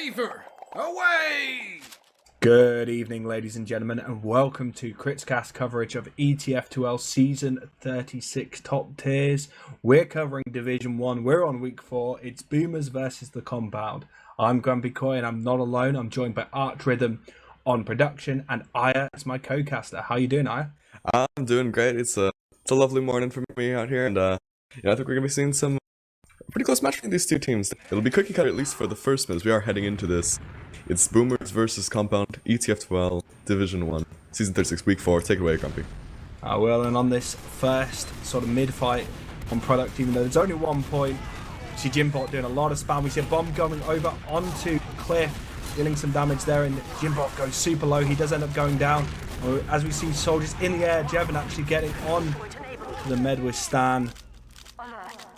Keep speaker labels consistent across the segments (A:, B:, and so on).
A: Beaver, away!
B: Good evening, ladies and gentlemen, and welcome to Critscast coverage of ETF2L Season 36 Top Tiers. We're covering Division 1. We're on Week 4. It's Boomers versus the Compound. I'm GrumpyKoi, and I'm not alone. I'm joined by ArchRhythm on production, and Aya is my co-caster. How you doing, Aya?
C: I'm doing great. It's a lovely morning for me out here, and I think we're gonna be seeing some pretty close match between these two teams. It'll be cookie cutter at least for the first minutes. We are heading into this. It's Boomers versus Compound, ETF2L, Division 1, Season 36, Week 4. Take it away, Grumpy.
B: I will, and on this first sort of mid-fight on product, even though there's only 1 point, we see Jimbot doing a lot of spam. We see a bomb going over onto Cliff, dealing some damage there, and Jimbot goes super low. He does end up going down. As we see soldiers in the air, Jevon actually getting on the med with Stan,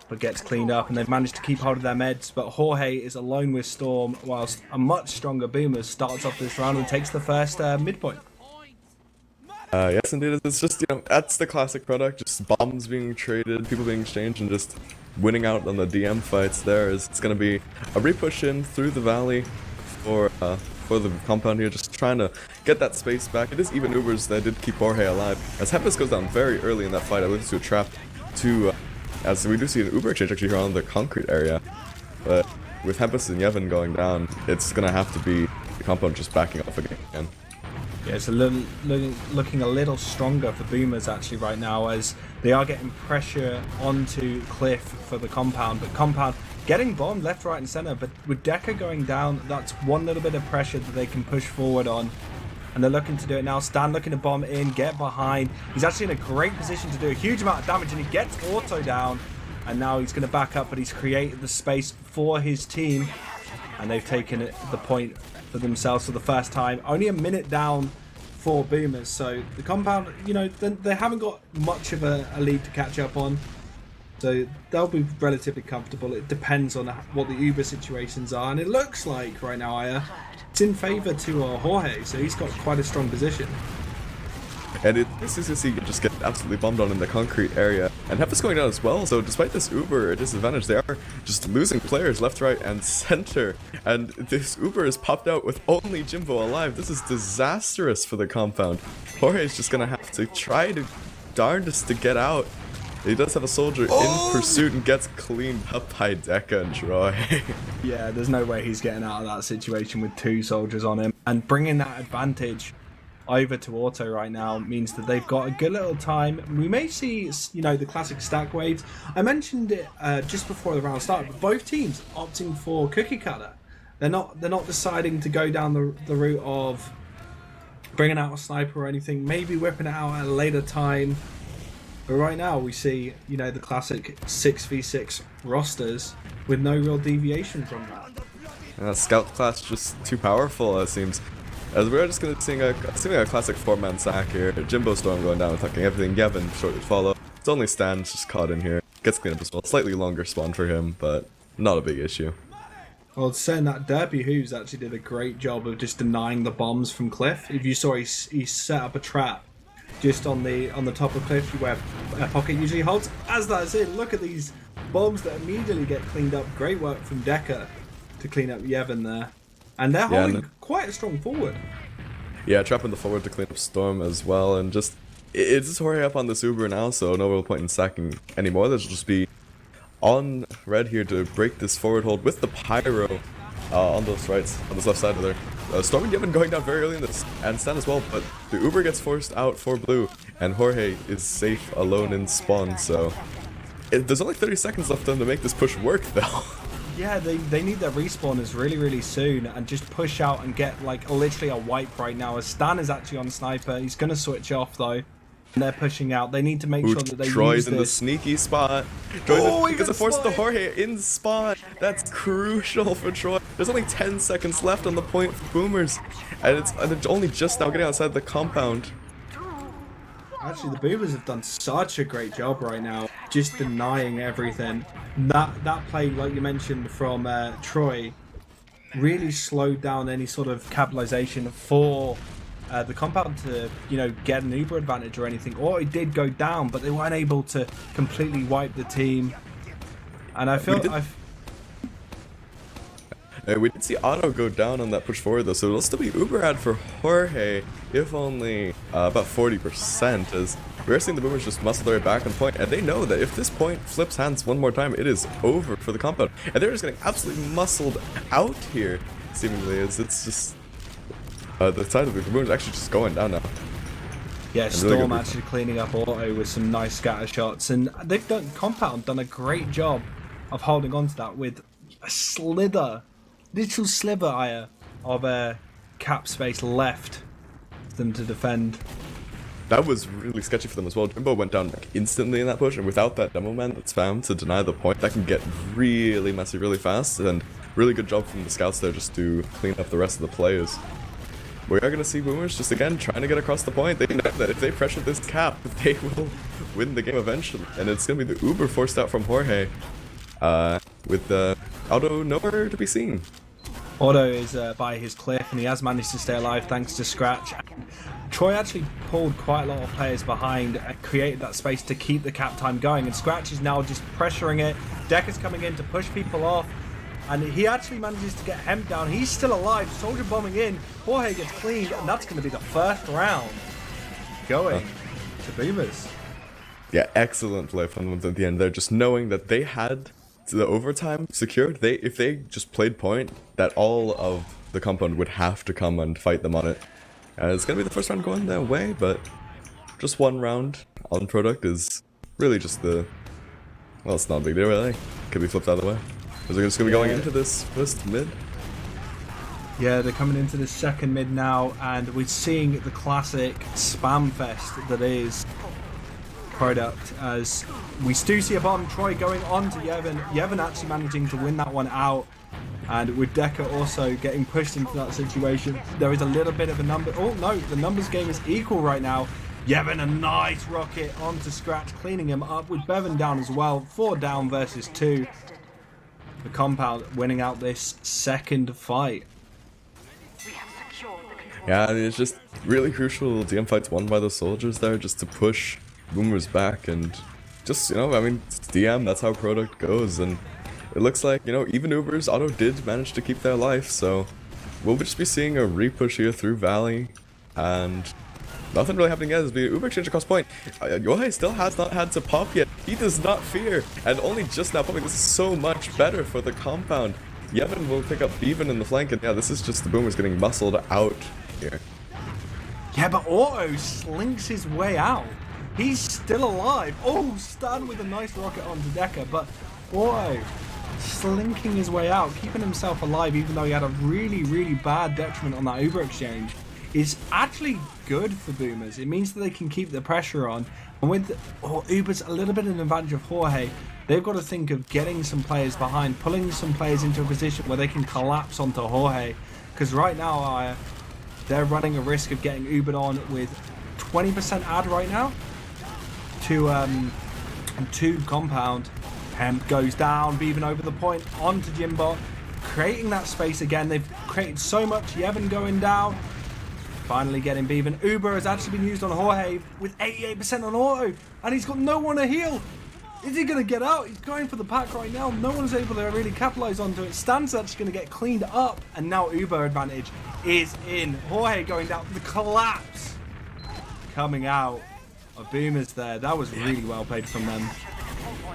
B: but gets cleaned up, and they've managed to keep hold of their meds. But Jorge is alone with Storm, whilst a much stronger Boomers starts off this round and takes the first midpoint.
C: Yes, indeed. It's just, that's the classic product. Just bombs being traded, people being exchanged, and just winning out on the DM fights there. It's going to be a repush in through the valley for the Compound here, just trying to get that space back. It is even Ubers that did keep Jorge alive. As Hempus goes down very early in that fight, I believe to a trap to... as we do see an Uber exchange actually here on the concrete area, but with Hempus and Yevon going down, it's gonna have to be the Compound just backing off again.
B: Yeah, it's looking a little stronger for Boomers actually right now, as they are getting pressure onto Cliff for the Compound, but Compound getting bombed left, right and center. But with Decker going down, that's one little bit of pressure that they can push forward on. And they're looking to do it now. Stan looking to bomb in, get behind. He's actually in a great position to do a huge amount of damage, and he gets auto down. And now he's going to back up, but he's created the space for his team. And they've taken the point for themselves for the first time. Only a minute down for Boomers. So the Compound, they haven't got much of a lead to catch up on. So they'll be relatively comfortable. It depends on what the Uber situations are. And it looks like right now, Aya, it's in favour to Jorge, so he's got quite a strong position.
C: And this is to see just get absolutely bombed on in the concrete area. And Hempus going down as well, so despite this Uber disadvantage, they are just losing players left, right, and center. And this Uber is popped out with only Jimbo alive. This is disastrous for the Compound. Jorge is just going to have to try to darndest to get out. He does have a soldier in pursuit and gets cleaned up by Deca and Troy.
B: Yeah, there's no way he's getting out of that situation with 2 soldiers on him. And bringing that advantage over to Auto right now means that they've got a good little time. We may see, the classic stack waves. I mentioned it just before the round started, but both teams opting for cookie cutter. They're not deciding to go down the route of bringing out a sniper or anything, maybe whipping it out at a later time. But right now we see, the classic 6v6 rosters with no real deviation from that.
C: Scout class just too powerful, it seems. As we're just going to see a classic 4-man sack here. Jimbo Storm going down and tucking everything. Yevon shortly follow. It's only Stan just caught in here. Gets cleaned up as well. Slightly longer spawn for him, but not a big issue.
B: Well, saying that, Derpy Hooves actually did a great job of just denying the bombs from Cliff. If you saw, he set up a trap just on the top of Cliff where Pocket usually holds. As that's it, look at these bombs that immediately get cleaned up. Great work from Deca to clean up Yevon there. And they're holding quite a strong forward.
C: Yeah, trapping the forward to clean up Storm as well. And just, it's just hurry up on this Uber now, so no real point in sacking anymore. There'll just be on red here to break this forward hold with the Pyro on those rights, on this left side of there. Storm and Yevon going down very early in this, and Stan as well, but the Uber gets forced out for blue, and Jorge is safe alone in spawn, so... there's only 30 seconds left for them to make this push work, though.
B: Yeah, they need their respawners really, really soon, and just push out and get, literally a wipe right now, as Stan is actually on Sniper. He's going to switch off, though. And they're pushing out. They need to make sure that they
C: Troy's
B: use
C: in the sneaky spot. He gets a force to Jorge in spot. That's crucial for Troy. There's only 10 seconds left on the point for Boomers, and it's only just now getting outside the Compound.
B: Actually, the Boomers have done such a great job right now, just denying everything. That play, like you mentioned, from Troy, really slowed down any sort of capitalization for the Compound to, get an Uber advantage or anything. Or it did go down, but they weren't able to completely wipe the team. And I feel...
C: We did see Otto go down on that push forward though, so it'll still be uber ad for Jorge, if only about 40%, as we're seeing the boomers just muscle their way back on point, and they know that if this point flips hands one more time, it is over for the compound, and they're just getting absolutely muscled out here, seemingly, as it's just the side of the boomers actually just going down now.
B: Yeah,
C: And
B: Storm
C: really
B: actually cleaning up Auto with some nice scatter shots, and they've done Compound done a great job of holding on to that with a slither, literal sliver of cap space left for them to defend.
C: That was really sketchy for them as well. Jimbo went down like instantly in that push, and without that demo man that's spammed to deny the point, that can get really messy really fast, and really good job from the scouts there just to clean up the rest of the players. We are going to see boomers just again trying to get across the point. They know that if they pressure this cap, they will win the game eventually, and it's going to be the uber forced out from Jorge, with Auto nowhere to be seen.
B: Auto is by his cliff, and he has managed to stay alive thanks to Scratch. Troy actually pulled quite a lot of players behind and created that space to keep the cap time going, and Scratch is now just pressuring it. Decker's coming in to push people off, and he actually manages to get Hemp down. He's still alive, Soldier bombing in, Jorge gets cleaned, and that's going to be the first round going to Boomers.
C: Yeah, excellent play from them at the end there, just knowing that they had the overtime secured. If they just played point, that all of the compound would have to come and fight them on it. It's going to be the first round going their way, but just one round on product is really just well, it's not a big deal really. Could be flipped out of the way. Because they're just going to be going into this first mid.
B: Yeah, they're coming into the second mid now, and we're seeing the classic spam fest that is product, as we do see a bomb. Troy going on to Yevon. Yevon actually managing to win that one out, and with Decker also getting pushed into that situation, there is a little bit of a number. Oh no, the numbers game is equal right now. Yevon, a nice rocket onto Scratch, cleaning him up with Bevan down as well. 4 down versus 2. The compound winning out this second fight.
C: Yeah, I mean, it's just really crucial DM fights won by the soldiers there, just to push boomers back, and just, I mean, it's DM, that's how product goes, and it looks like, even Ubers, Auto did manage to keep their life, so we'll just be seeing a repush here through Valley, and nothing really happening yet as the Uber exchange across point. Yohei still has not had to pop yet. He does not fear, and only just now popping. This is so much better for the compound. Yevon will pick up Bevan in the flank, and yeah, this is just the boomers getting muscled out here.
B: Yeah, but Auto slinks his way out. He's still alive. Oh, Stan with a nice rocket onto Decker, but Auto slinking his way out, keeping himself alive, even though he had a really bad detriment on that Uber exchange, is actually good for Boomers. It means that they can keep the pressure on, and with Uber's a little bit of an advantage of Jorge, they've got to think of getting some players behind, pulling some players into a position where they can collapse onto Jorge, because right now they're running a risk of getting Ubered on with 20% ad right now to compound. Hemp goes down, Bevan over the point onto Jimbot, creating that space again. They've created so much. Yevon going down, finally getting Bevan. Uber has actually been used on Jorge with 88% on auto, and he's got no one to heal. Is he going to get out? He's going for the pack right now. No one's able to really capitalize onto it. Stan's actually going to get cleaned up, and now Uber advantage is in. Jorge going down. The collapse coming out of Boomers there. That was really well played from them.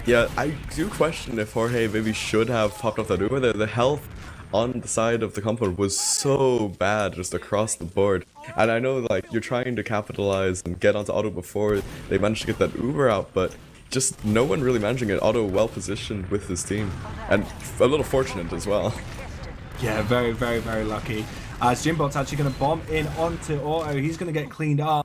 C: Yeah, I do question if Jorge maybe should have popped off that Uber there. The health on the side of the compound was so bad just across the board. And I know, like, you're trying to capitalize and get onto auto before they manage to get that Uber out, but just no one really managing it. Auto well positioned with his team, and a little fortunate as well.
B: Yeah, very lucky. As Jimbot's actually going to bomb in onto Auto. He's going to get cleaned up.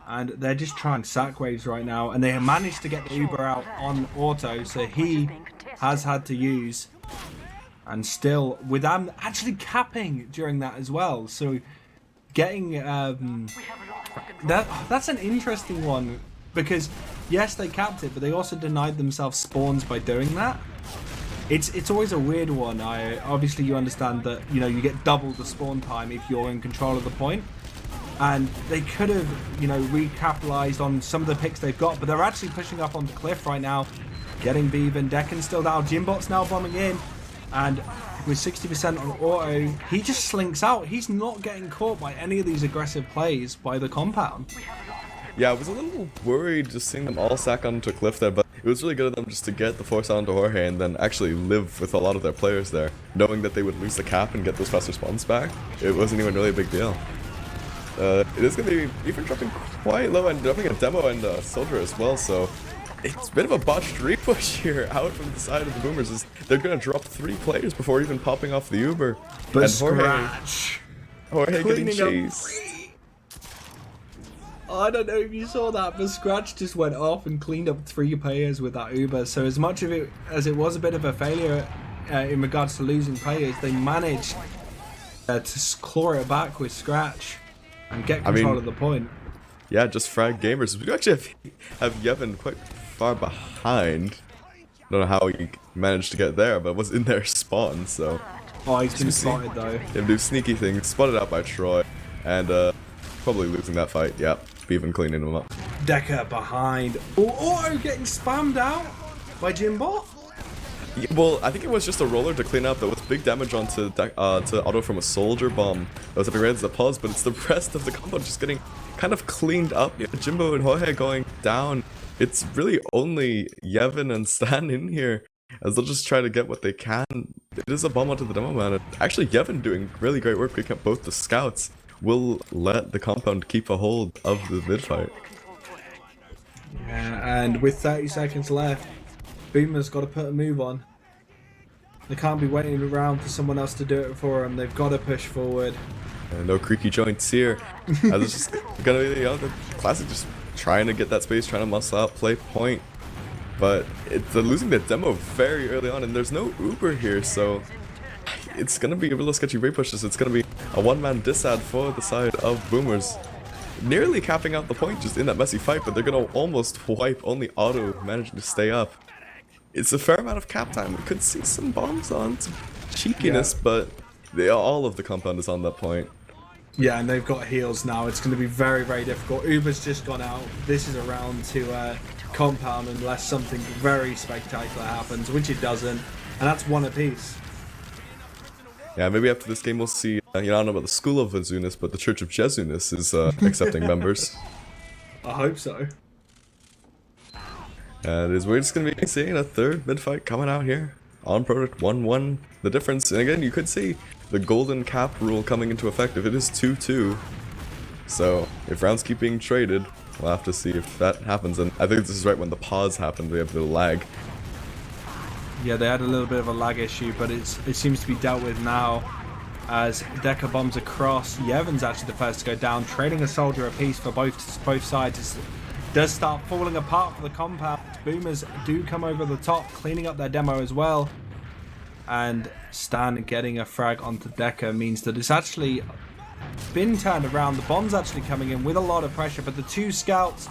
B: And they're just trying sack waves right now, and they have managed to get the Uber out on Auto, so he has had to use, and still with them actually capping during that as well. So getting that's an interesting one, because yes, they capped it, but they also denied themselves spawns by doing that. It's always a weird one. Obviously you understand that, you know, you get double the spawn time if you're in control of the point. And they could have, you know, recapitalized on some of the picks they've got, but they're actually pushing up onto Cliff right now, getting Bevan. Deccan's still down. Jimbot's now bombing in, and with 60% on auto, he just slinks out. He's not getting caught by any of these aggressive plays by the compound.
C: Yeah, I was a little worried just seeing them all sack onto Cliff there, but it was really good of them just to get the force onto Jorge and then actually live with a lot of their players there, knowing that they would lose the cap and get those faster spawns back. It wasn't even really a big deal. It is going to be even dropping quite low and dropping a demo and a soldier as well, so it's a bit of a botched repush here out from the side of the Boomers. Is they're going to drop 3 players before even popping off the Uber.
B: But
C: and Jorge getting chased.
B: I don't know if you saw that, but Scratch just went off and cleaned up 3 players with that Uber. So as much of it as it was a bit of a failure in regards to losing players, they managed to claw it back with Scratch and get control of the point.
C: Yeah, just frag gamers. We actually have Yevon quite far behind. Don't know how he managed to get there, but was in their spawn, so.
B: Oh, he's been spotted though.
C: Him do sneaky things, spotted out by Troy, and probably losing that fight. Yeah, Py-bun cleaning him up.
B: Decker behind. Oh, auto getting spammed out by Jimbot.
C: Yeah, well, I think it was just a roller to clean up. There was big damage onto to auto from a soldier bomb that was upping right as the pause, but it's the rest of the combo just getting kind of cleaned up. Yeah, Jimbo and Jorge going down. It's really only Yevon and Stan in here, as they'll just try to get what they can. It is a bomb onto the demo man. Actually, Yevon doing really great work picking up both the scouts. Will let the compound keep a hold of the mid fight.
B: Yeah, and with 30 seconds left, Boomer's got to put a move on. They can't be waiting around for someone else to do it for them. They've got to push forward.
C: No creaky joints here. It's just gonna be the classic, just trying to get that space, trying to muscle out, play point. But they're losing the demo very early on, and there's no Uber here, so it's gonna be a little sketchy repushes. It's gonna be a one-man disad for the side of Boomers. Nearly capping out the point just in that messy fight, but they're gonna almost wipe, only auto managing to stay up. It's a fair amount of cap time. We could see some bombs on, some cheekiness, but all of the compound is on that point.
B: Yeah, and they've got heals now. It's going to be very, very difficult. Uber's just gone out. This is a round to compound unless something very spectacular happens, which it doesn't. And that's 1 apiece.
C: Yeah, maybe after this game we'll see, I don't know about the School of Azunis, but the Church of Jesunis is accepting members.
B: I hope so.
C: And we're just going to be seeing a third mid-fight coming out here. On product 1-1, the difference. And again, you could see the golden cap rule coming into effect if it is 2-2. So, if rounds keep being traded, we'll have to see if that happens. And I think this is right when the pause happened, we have the lag.
B: Yeah, they had a little bit of a lag issue, but it seems to be dealt with now as Decker bombs across. Yevon's actually the first to go down, trading a soldier apiece for both sides. It does start falling apart for the compound. Boomers do come over the top, cleaning up their demo as well. And Stan getting a frag onto Decker means that it's actually been turned around. The bomb's actually coming in with a lot of pressure, but the 2 scouts,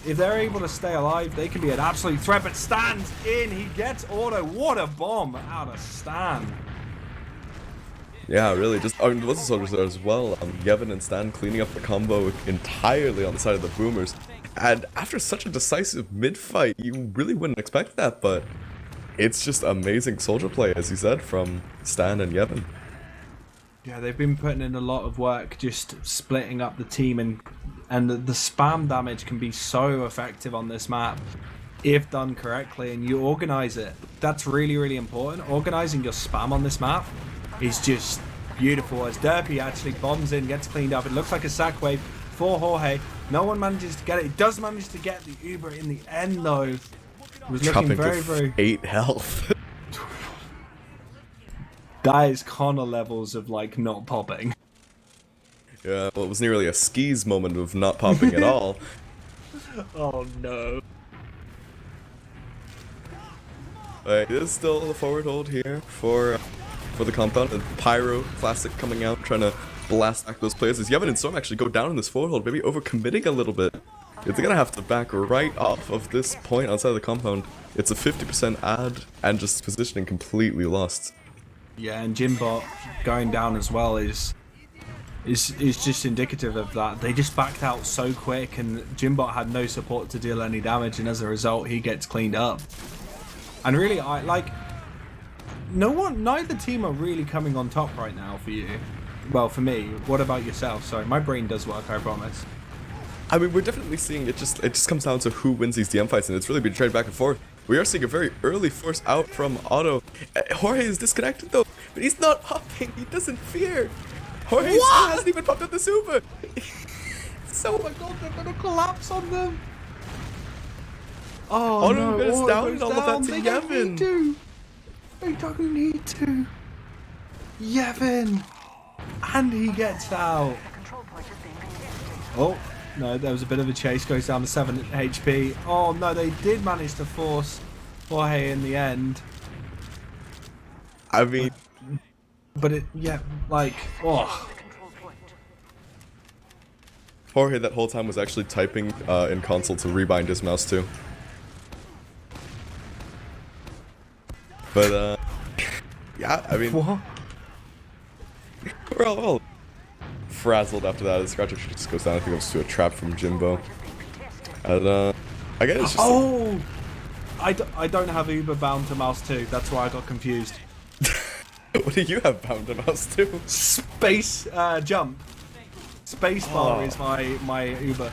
B: if they're able to stay alive, they can be an absolute threat. But Stan's in, he gets auto. What a bomb out of Stan.
C: Yeah, really, just, there was a soldier there as well. Yevon and Stan cleaning up the combo entirely on the side of the Boomers. And after such a decisive mid-fight, you really wouldn't expect that, but it's just amazing soldier play, as you said, from Stan and Yevon.
B: Yeah, they've been putting in a lot of work just splitting up the team, and the spam damage can be so effective on this map if done correctly and you organize it. That's really, really important. Organizing your spam on this map is just beautiful, as Derpy actually bombs in, gets cleaned up. It looks like a sack wave for Jorge. No one manages to get it. It does manage to get the Uber in the end, though. It was looking very
C: 8 health.
B: That is Connor levels of, like, not popping.
C: Yeah, well, it was nearly a skis moment of not popping at all.
B: Oh, no.
C: It is still the forward hold here for the compound. And Pyro Classic coming out, trying to blast back those players. As Yevon and Storm actually go down in this forward hold, maybe overcommitting a little bit. They're gonna have to back right off of this point outside of the compound. It's a 50% ad, and just positioning completely lost.
B: Yeah, and Jimbot going down as well is just indicative of that. They just backed out so quick, and Jimbot had no support to deal any damage, and as a result, he gets cleaned up. And really, neither team are really coming on top right now for you. Well, for me. What about yourself? Sorry, my brain does work, I promise.
C: I mean, we're definitely seeing it just comes down to who wins these DM fights, and it's really been traded back and forth. We are seeing a very early force out from Otto. Jorge is disconnected though, but he's not hopping. He doesn't fear. Jorge still hasn't even popped up the super.
B: Oh my god, they're gonna collapse on them. Oh
C: Otto
B: no,
C: goes
B: Otto
C: down
B: goes
C: and all of that to
B: They don't need
C: Yevon.
B: to. They don't need to. Yevon. And he gets out. Oh, no, there was a bit of a chase. Goes down to 7 HP. Oh no, they did manage to force Jorge in the end.
C: I mean,
B: But it, yeah, like, oh.
C: Jorge that whole time was actually typing in console to rebind his mouse too. But yeah, I mean,
B: What?
C: we're all frazzled after that. The scratch actually just goes down. I think it goes to a trap from Jimbo. And again, it's just
B: Oh! I don't have Uber bound to mouse 2. That's why I got confused.
C: what do you have bound to mouse too?
B: Space jump. Space bar is my Uber.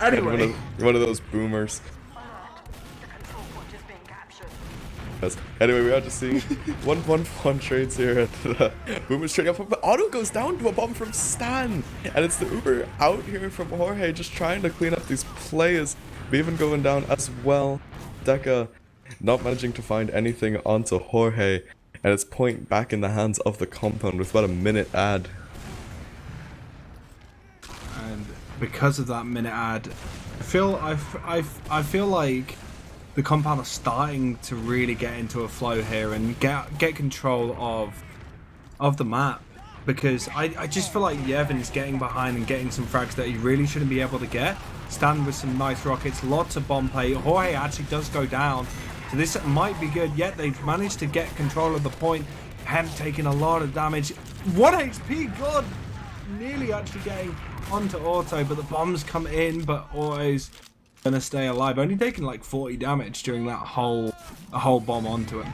B: Anyway.
C: One of those boomers. Yes. Anyway, we are just seeing one trades here. Boomer's trading up, but Otto goes down to a bomb from Stan, and it's the Uber out here from Jorge, just trying to clean up these players. Bevan going down as well. Deca not managing to find anything onto Jorge, and it's point back in the hands of the compound with about a minute ad.
B: And because of that minute ad, I feel like the compound are starting to really get into a flow here and get control of the map, because I just feel like Yevon's getting behind and getting some frags that he really shouldn't be able to get. Stan with some nice rockets, lots of bomb play. Jorge actually does go down, so this might be good. Yet they've managed to get control of the point. Hemp taking a lot of damage. 1 HP, God, nearly actually getting onto Auto, but the bombs come in, but Auto's gonna stay alive, only taking like 40 damage during that whole bomb onto him.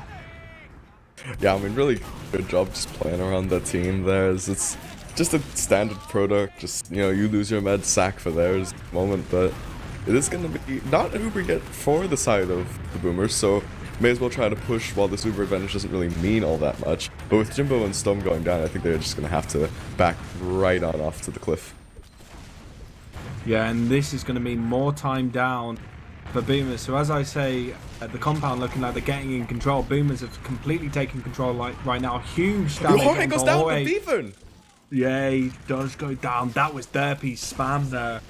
C: Yeah, I mean, really good job just playing around the team there. It's just a standard product, just, you know, you lose your med sack for theirs moment, but it is going to be not an Uber yet for the side of the Boomers, so may as well try to push while this Uber advantage doesn't really mean all that much. But with Jimbo and Stom going down, I think they're just going to have to back right on off to the cliff.
B: Yeah, and this is going to mean more time down for Boomers. So as I say, the compound looking like they're getting in control. Boomers have completely taken control right now. Huge damage.
C: Jorge goes down with Bevan!
B: Yeah, he does go down. That was derpy spam there.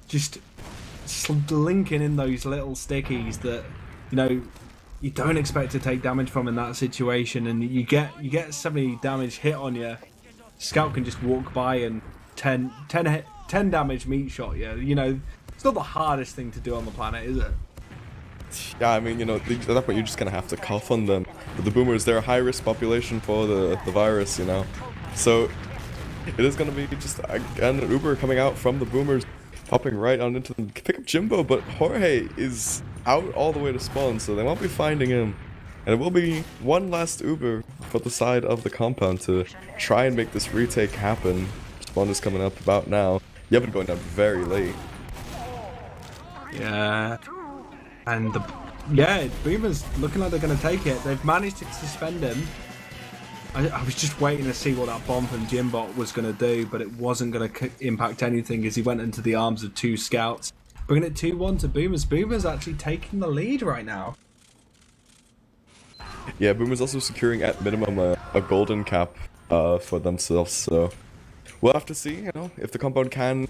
B: Just linking in those little stickies that, you know, you don't expect to take damage from in that situation, and you get 70 damage hit on you. Scout can just walk by and 10 damage meat shot you. You know, it's not the hardest thing to do on the planet, is it?
C: Yeah, I mean, you know, at that point you're just gonna have to cough on them. But the Boomers, they're a high-risk population for the virus, you know. So it is gonna be just, again, an Uber coming out from the Boomers, popping right on into them. Pick up Jimbo, but Jorge is out all the way to spawn, so they won't be finding him. And it will be one last Uber for the side of the compound to try and make this retake happen. Spawn is coming up about now. You haven't going down very late.
B: Yeah. And Boomers looking like they're going to take it. They've managed to suspend him. I was just waiting to see what that bomb from Jimbot was going to do, but it wasn't going to impact anything as he went into the arms of 2 scouts. Bringing it 2-1 to Boomers. Boomers actually taking the lead right now.
C: Yeah, Boomers also securing at minimum a golden cap for themselves, so we'll have to see, you know, if the compound can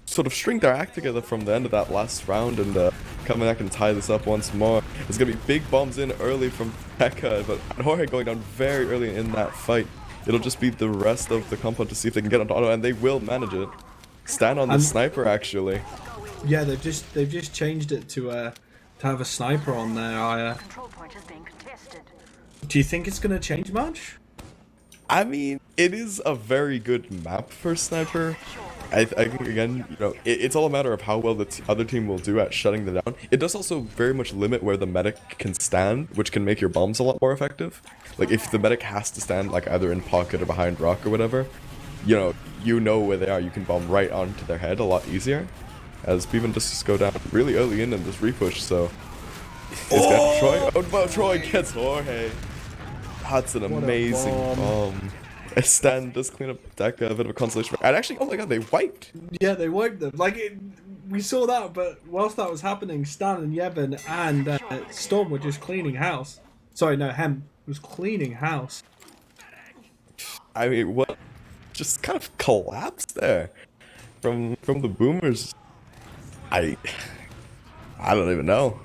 C: sort of string their act together from the end of that last round and come back and tie this up once more. There's going to be big bombs in early from Pekka, but Jorge going down very early in that fight. It'll just be the rest of the compound to see if they can get on auto, and they will manage it. Stand on the sniper, actually.
B: Yeah, they've just changed it to have a sniper on there. Do you think it's going to change much?
C: I mean, it is a very good map for sniper. I think, again, you know, it's all a matter of how well the other team will do at shutting them down. It does also very much limit where the medic can stand, which can make your bombs a lot more effective. Like, if the medic has to stand, like, either in pocket or behind rock or whatever, you know where they are. You can bomb right onto their head a lot easier. As Py-bun just go down really early in this repush, so... It's got Troy. Oh, well, Troy gets Jorge. That's an amazing bomb. Stan does clean up Deca, a bit of a consolation. And actually, oh my god, they wiped!
B: Yeah, they wiped them. Like, we saw that, but whilst that was happening, Stan and Yevon and Storm were just cleaning house. Sorry, no, Hem was cleaning house.
C: I mean, what? Just kind of collapsed there from the boomers. I don't even know.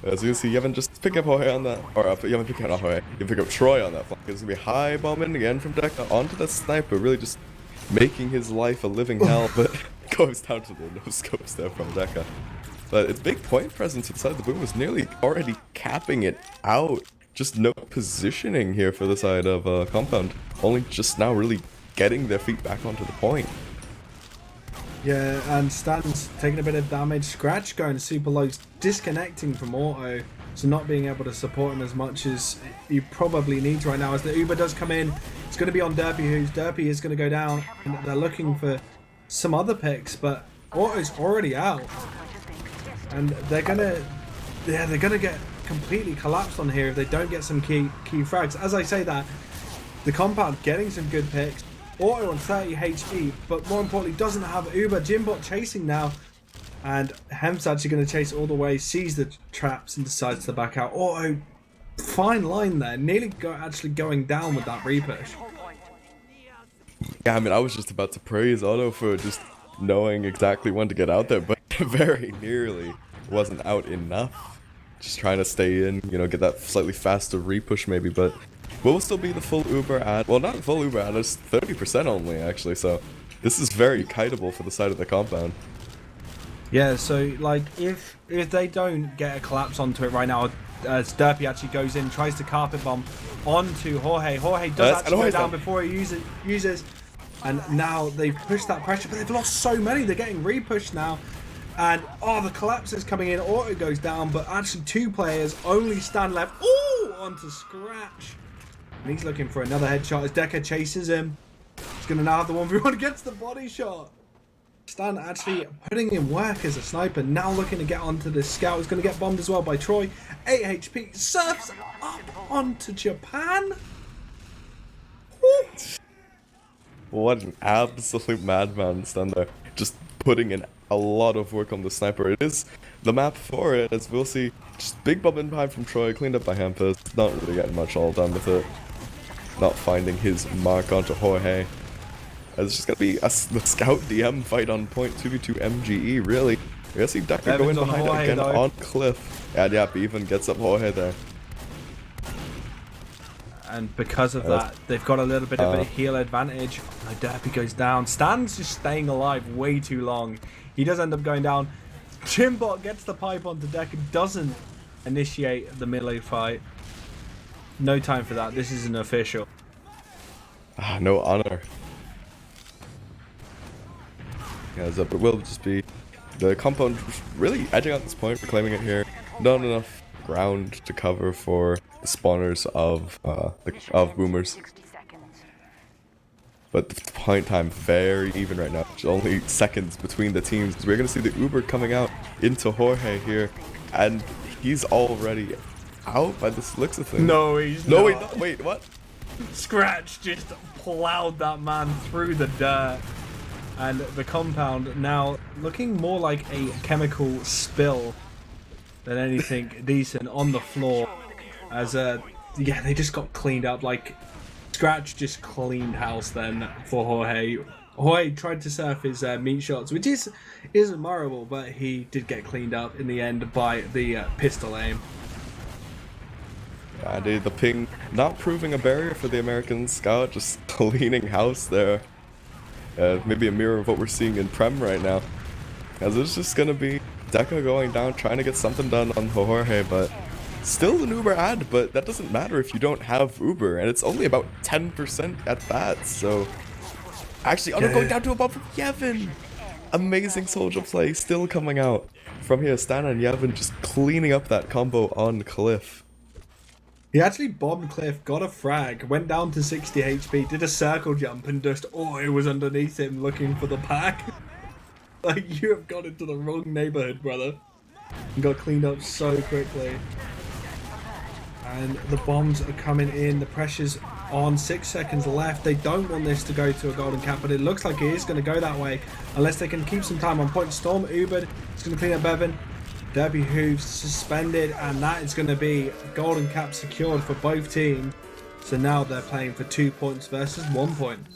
C: As you can see, Yevon just pick up Jorge on that, or Yevon pick up Jorge. You pick up Troy on that flank. It's gonna be high bombing again from Deca onto the sniper, really just making his life a living hell, but goes down to the no scopes there from Deca. But its big point presence inside the boom was nearly already capping it out. Just no positioning here for the side of Compound. Only just now really getting their feet back onto the point.
B: Yeah, and Stan's taking a bit of damage. Scratch going super low, disconnecting from auto, so not being able to support him as much as he probably needs right now. As the Uber does come in, it's going to be on Derpy, Derpy is going to go down, and they're looking for some other picks, but auto's already out, and they're gonna get completely collapsed on here if they don't get some key frags. As I say that, the Compound getting some good picks. Auto on 30 HP, but more importantly doesn't have Uber. Jimbot chasing now, and Hem's actually going to chase all the way, sees the traps and decides to back out. Auto, fine line there, nearly actually going down with that repush.
C: Yeah, I mean, I was just about to praise Auto for just knowing exactly when to get out there, but very nearly wasn't out enough. Just trying to stay in, get that slightly faster repush maybe, but will still be the full Uber ad. Well, not the full Uber ad, it's 30% only actually, so this is very kiteable for the side of the Compound.
B: Yeah, so like if they don't get a collapse onto it right now, as Derpy actually goes in, tries to carpet bomb onto Jorge. Jorge does actually go down before he uses, and now they've pushed that pressure, but they've lost so many. They're getting repushed now, and the collapse is coming in. Auto goes down, but actually two players only stand left. Ooh, onto Scratch. And he's looking for another headshot as Deca chases him. He's going to now have the 1v1 against the body shot. Stan actually putting in work as a sniper. Now looking to get onto this scout. He's going to get bombed as well by Troy. 8 HP. Surfs up onto Japan. Woo.
C: What an absolute madman Stan there. Just putting in a lot of work on the sniper. It is the map for it, as we'll see. Just big bomb in behind from Troy. Cleaned up by Hampus. Not really getting much all done with it. Not finding his mark onto Jorge. It's just gonna be the scout DM fight on point 2v2 MGE, really. We're gonna see Deca go in behind it again on Cliff. And yeah, even gets up Jorge there.
B: And because of that, they've got a little bit of a heal advantage. My Derpy goes down. Stan's just staying alive way too long. He does end up going down. Jimbot gets the pipe onto Deca, doesn't initiate the melee fight. No time for that. This is an official.
C: No honor. Yeah, so it will just be the Compound really edging out this point, reclaiming it here. Not enough ground to cover for the spawners of boomers. But the point time very even right now. It's only seconds between the teams. We're gonna see the Uber coming out into Jorge here, and he's already out by the looks of things.
B: No, he's not.
C: Wait, what?
B: Scratch just plowed that man through the dirt. And the Compound now looking more like a chemical spill than anything decent on the floor. As yeah, they just got cleaned up. Like Scratch just cleaned house then for Jorge. Jorge tried to surf his meat shots, which is admirable, but he did get cleaned up in the end by the pistol aim.
C: Yeah, dude, the ping not proving a barrier for the American scout, just cleaning house there. Maybe a mirror of what we're seeing in Prem right now. As it's just gonna be Deca going down, trying to get something done on Jorge, but Still an Uber ad, but that doesn't matter if you don't have Uber, and it's only about 10% at that, so... Actually, Otto going down to a bomb from Yevon! Amazing soldier play still coming out from here. Stan and Yevon just cleaning up that combo on Cliff.
B: He actually bombed Cliff, got a frag, went down to 60 HP, did a circle jump, and just, it was underneath him looking for the pack. Like, you have got into the wrong neighborhood, brother. And got cleaned up so quickly. And the bombs are coming in, the pressure's on, 6 seconds left. They don't want this to go to a golden cap, but it looks like it is going to go that way, unless they can keep some time on point. Storm Ubered, it's going to clean up Bevan. Wiethoofd suspended, and that is going to be golden cap secured for both teams. So now they're playing for 2 points versus 1 point.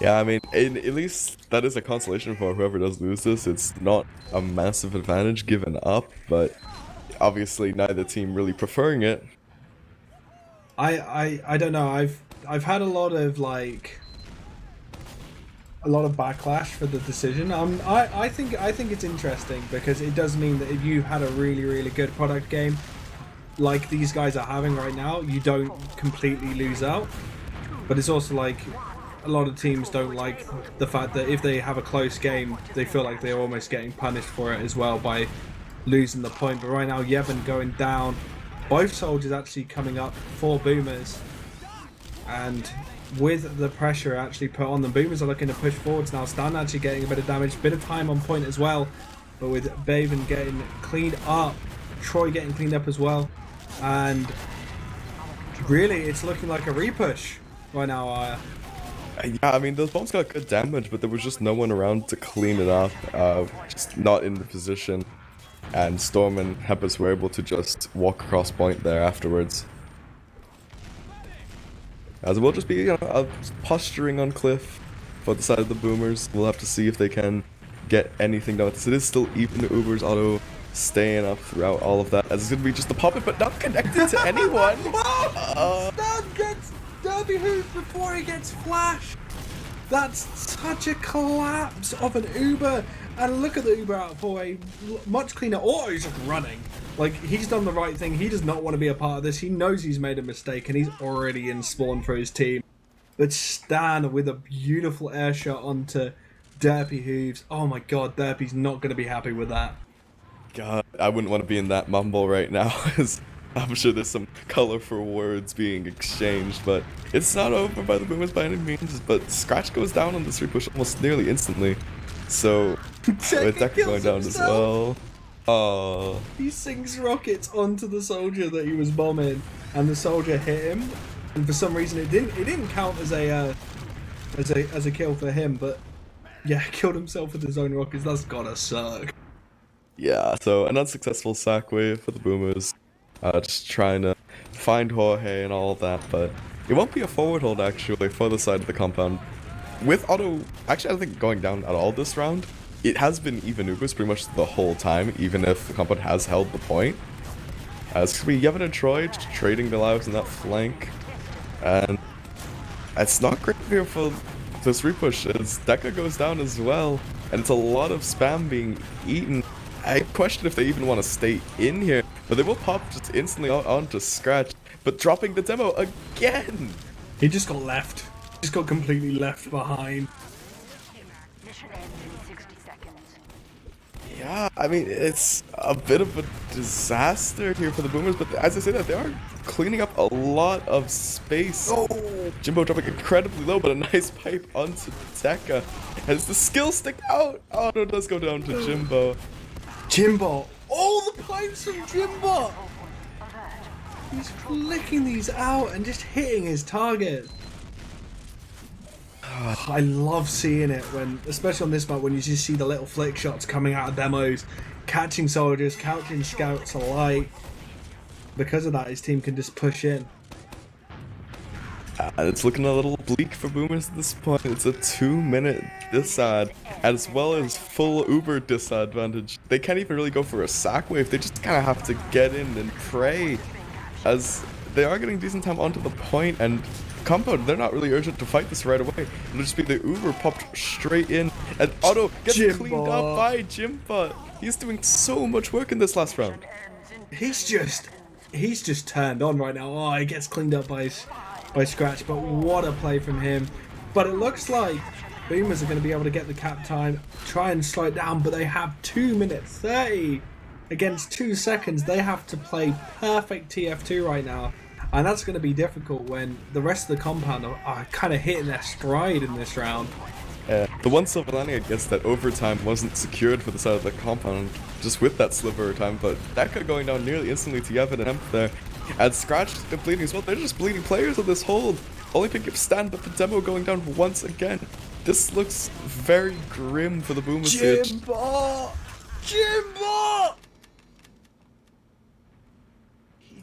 C: Yeah, I mean, at least that is a consolation for whoever does lose this. It's not a massive advantage given up, but obviously neither team really preferring it.
B: I don't know. I've had a lot of backlash for the decision. I think it's interesting because it does mean that if you had a really good product game like these guys are having right now, you don't completely lose out. But it's also like a lot of teams don't like the fact that if they have a close game, they feel like they're almost getting punished for it as well by losing the point. But right now, Yevon going down. Both soldiers actually coming up for boomers, and with the pressure actually put on them, boomers are looking to push forwards now. Stan actually getting a bit of damage, bit of time on point as well, but with Baven getting cleaned up, Troy getting cleaned up as well, and really it's looking like a repush right now.
C: Yeah, I mean, those bombs got good damage, but there was just no one around to clean it up, just not in the position. And Storm and Heppus were able to just walk across point there afterwards. As we'll just be, posturing on Cliff for the side of the boomers. We'll have to see if they can get anything done. It is still even the Ubers. Otto staying up throughout all of that. As it's going to be just a pop-it, but not connected to anyone.
B: Stan gets Wiethoofd before he gets flashed. That's such a collapse of an Uber. And look at the Uber out for a much cleaner. He's just running. Like, he's done the right thing. He does not want to be a part of this. He knows he's made a mistake, and he's already in spawn for his team. But Stan with a beautiful air shot onto Wiethoofd. Oh my god, Derpy's not going to be happy with that.
C: God, I wouldn't want to be in that mumble right now. I'm sure there's some colorful words being exchanged, but it's not over by the boomers by any means. But Scratch goes down on this repush almost nearly instantly. So, with Decker going down as well.
B: He sinks rockets onto the soldier that he was bombing, and the soldier hit him. And for some reason, it didn't count as a kill for him. But yeah, killed himself with his own rockets. That's gotta suck.
C: Yeah. So an unsuccessful sack wave for the boomers. Just trying to find Jorge and all of that, but it won't be a forward hold actually for the side of the compound. With Otto, actually I don't think going down at all this round. It has been even Ubers pretty much the whole time, even if the compound has held the point. It's going to be Yevon and Troy just trading the lives in that flank. And it's not great here for this repush as Deca goes down as well. And it's a lot of spam being eaten. I question if they even want to stay in here, but they will pop just instantly out onto Scratch. But dropping the demo again!
B: He just got left. Just got completely left behind.
C: Yeah, I mean, it's a bit of a disaster here for the boomers, but as I say that, they are cleaning up a lot of space. Jimbo dropping incredibly low, but a nice pipe onto Deca. As the skill stick out, Otto does go down to Jimbo.
B: All the pipes from Jimbo! He's flicking these out and just hitting his target. I love seeing it when, especially on this map, when you just see the little flick shots coming out of demos, catching soldiers, catching scouts alike. Because of that, his team can just push in.
C: And it's looking a little bleak for boomers at this point. It's a 2-minute disad, as well as full Uber disadvantage. They can't even really go for a sack wave. They just kind of have to get in and pray, as they are getting decent time onto the point, and compound, they're not really urgent to fight this right away. It'll just be the Uber popped straight in, and Otto gets cleaned up by Jimba. He's doing so much work in this last round.
B: he's just turned on right now. Oh, he gets cleaned up by Scratch, but what a play from him. But it looks like Boomers are going to be able to get the cap time, try and slow it down, but they have 2 minutes 30 against 2 seconds. They have to play perfect TF2 right now, and that's going to be difficult when the rest of the compound are kind of hitting their stride in this round.
C: The one silver lining, I guess, that overtime wasn't secured for the side of the compound, just with that sliver of time, but that could going down nearly instantly to Yevon and Emp there. And Scratch is bleeding as well. They're just bleeding players on this hold. Only picking up Stan, but the demo going down once again. This looks very grim for the Boomers here.
B: Jimbo! Jimbo!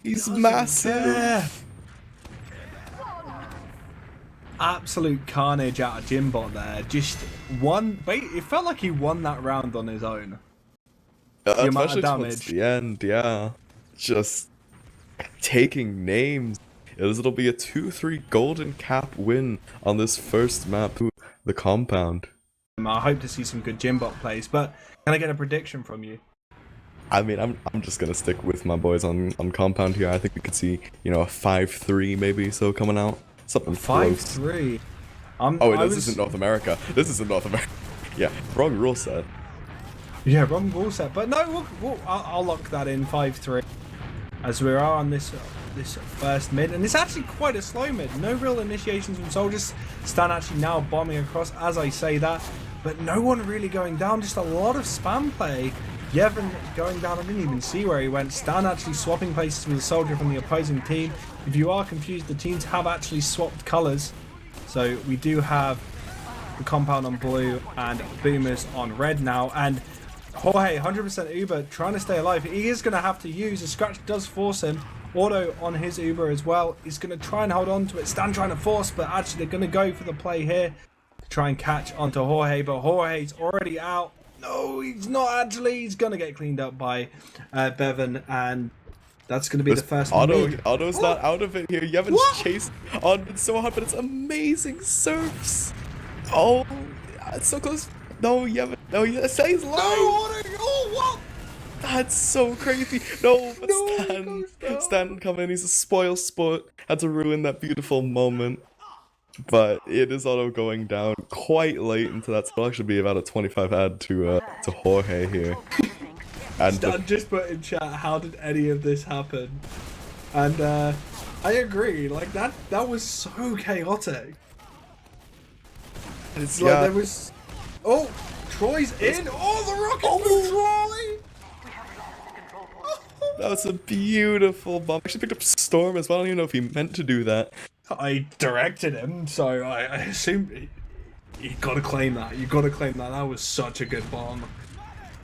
C: He's massive.
B: Absolute carnage out of Jimbot there. Just won. Wait, it felt like he won that round on his own. The amount of damage.
C: Towards the end, yeah. Just taking names. It'll be a 2-3 golden cap win on this first map to the compound.
B: I hope to see some good Jimbot plays, but can I get a prediction from you?
C: I mean, I'm just gonna stick with my boys on compound here. I think we could see, you know, a 5-3 maybe so coming out. Something
B: 5-3.
C: This isn't North America. This isn't North America. Yeah, wrong rule set.
B: Yeah, wrong rule set. But no, I'll lock that in 5-3. As we are on this first mid, and it's actually quite a slow mid. No real initiations from soldiers. Stan actually now bombing across as I say that, but no one really going down. Just a lot of spam play. Yevon going down, I didn't even see where he went. Stan actually swapping places with a soldier from the opposing team. If you are confused, the teams have actually swapped colours. So we do have the compound on blue and Boomers on red now. And Jorge, 100% Uber, trying to stay alive. He is going to have to use, a Scratch does force him. Auto on his Uber as well. He's going to try and hold on to it. Stan trying to force, but actually they're going to go for the play here to try and catch onto Jorge. But Jorge's already out. No, he's not actually. He's going to get cleaned up by Bevan, and that's going to be the first mid.
C: Otto's not out of it here. Yevon's chased on so hard, but it's amazing surfs. Oh, it's so close. No, Yevon. No, he's alive.
B: No, Otto. Oh, what?
C: That's so crazy. No, but Stan come in. He's a spoil sport. Had to ruin that beautiful moment. But it is auto going down quite late into that. So it'll actually be about a 25 add to Jorge here. And
B: Stan just put in chat, how did any of this happen? And I agree. Like that was so chaotic. It's like there was. Oh, Troy's in. Oh, the rocket from Troy.
C: That was a beautiful bomb. Actually picked up Storm as well. I don't even know if he meant to do that.
B: I directed him, so I assume you gotta claim that. You gotta claim that. That was such a good bomb.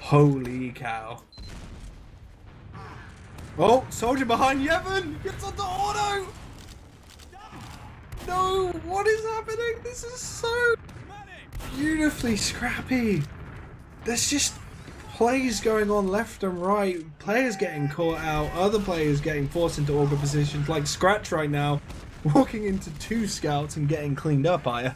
B: Holy cow. Oh, soldier behind Yevon! Gets on the auto! No, what is happening? This is so beautifully scrappy. There's just plays going on left and right. Players getting caught out. Other players getting forced into auger positions, like Scratch right now. Walking into 2 scouts and getting cleaned up, Aya.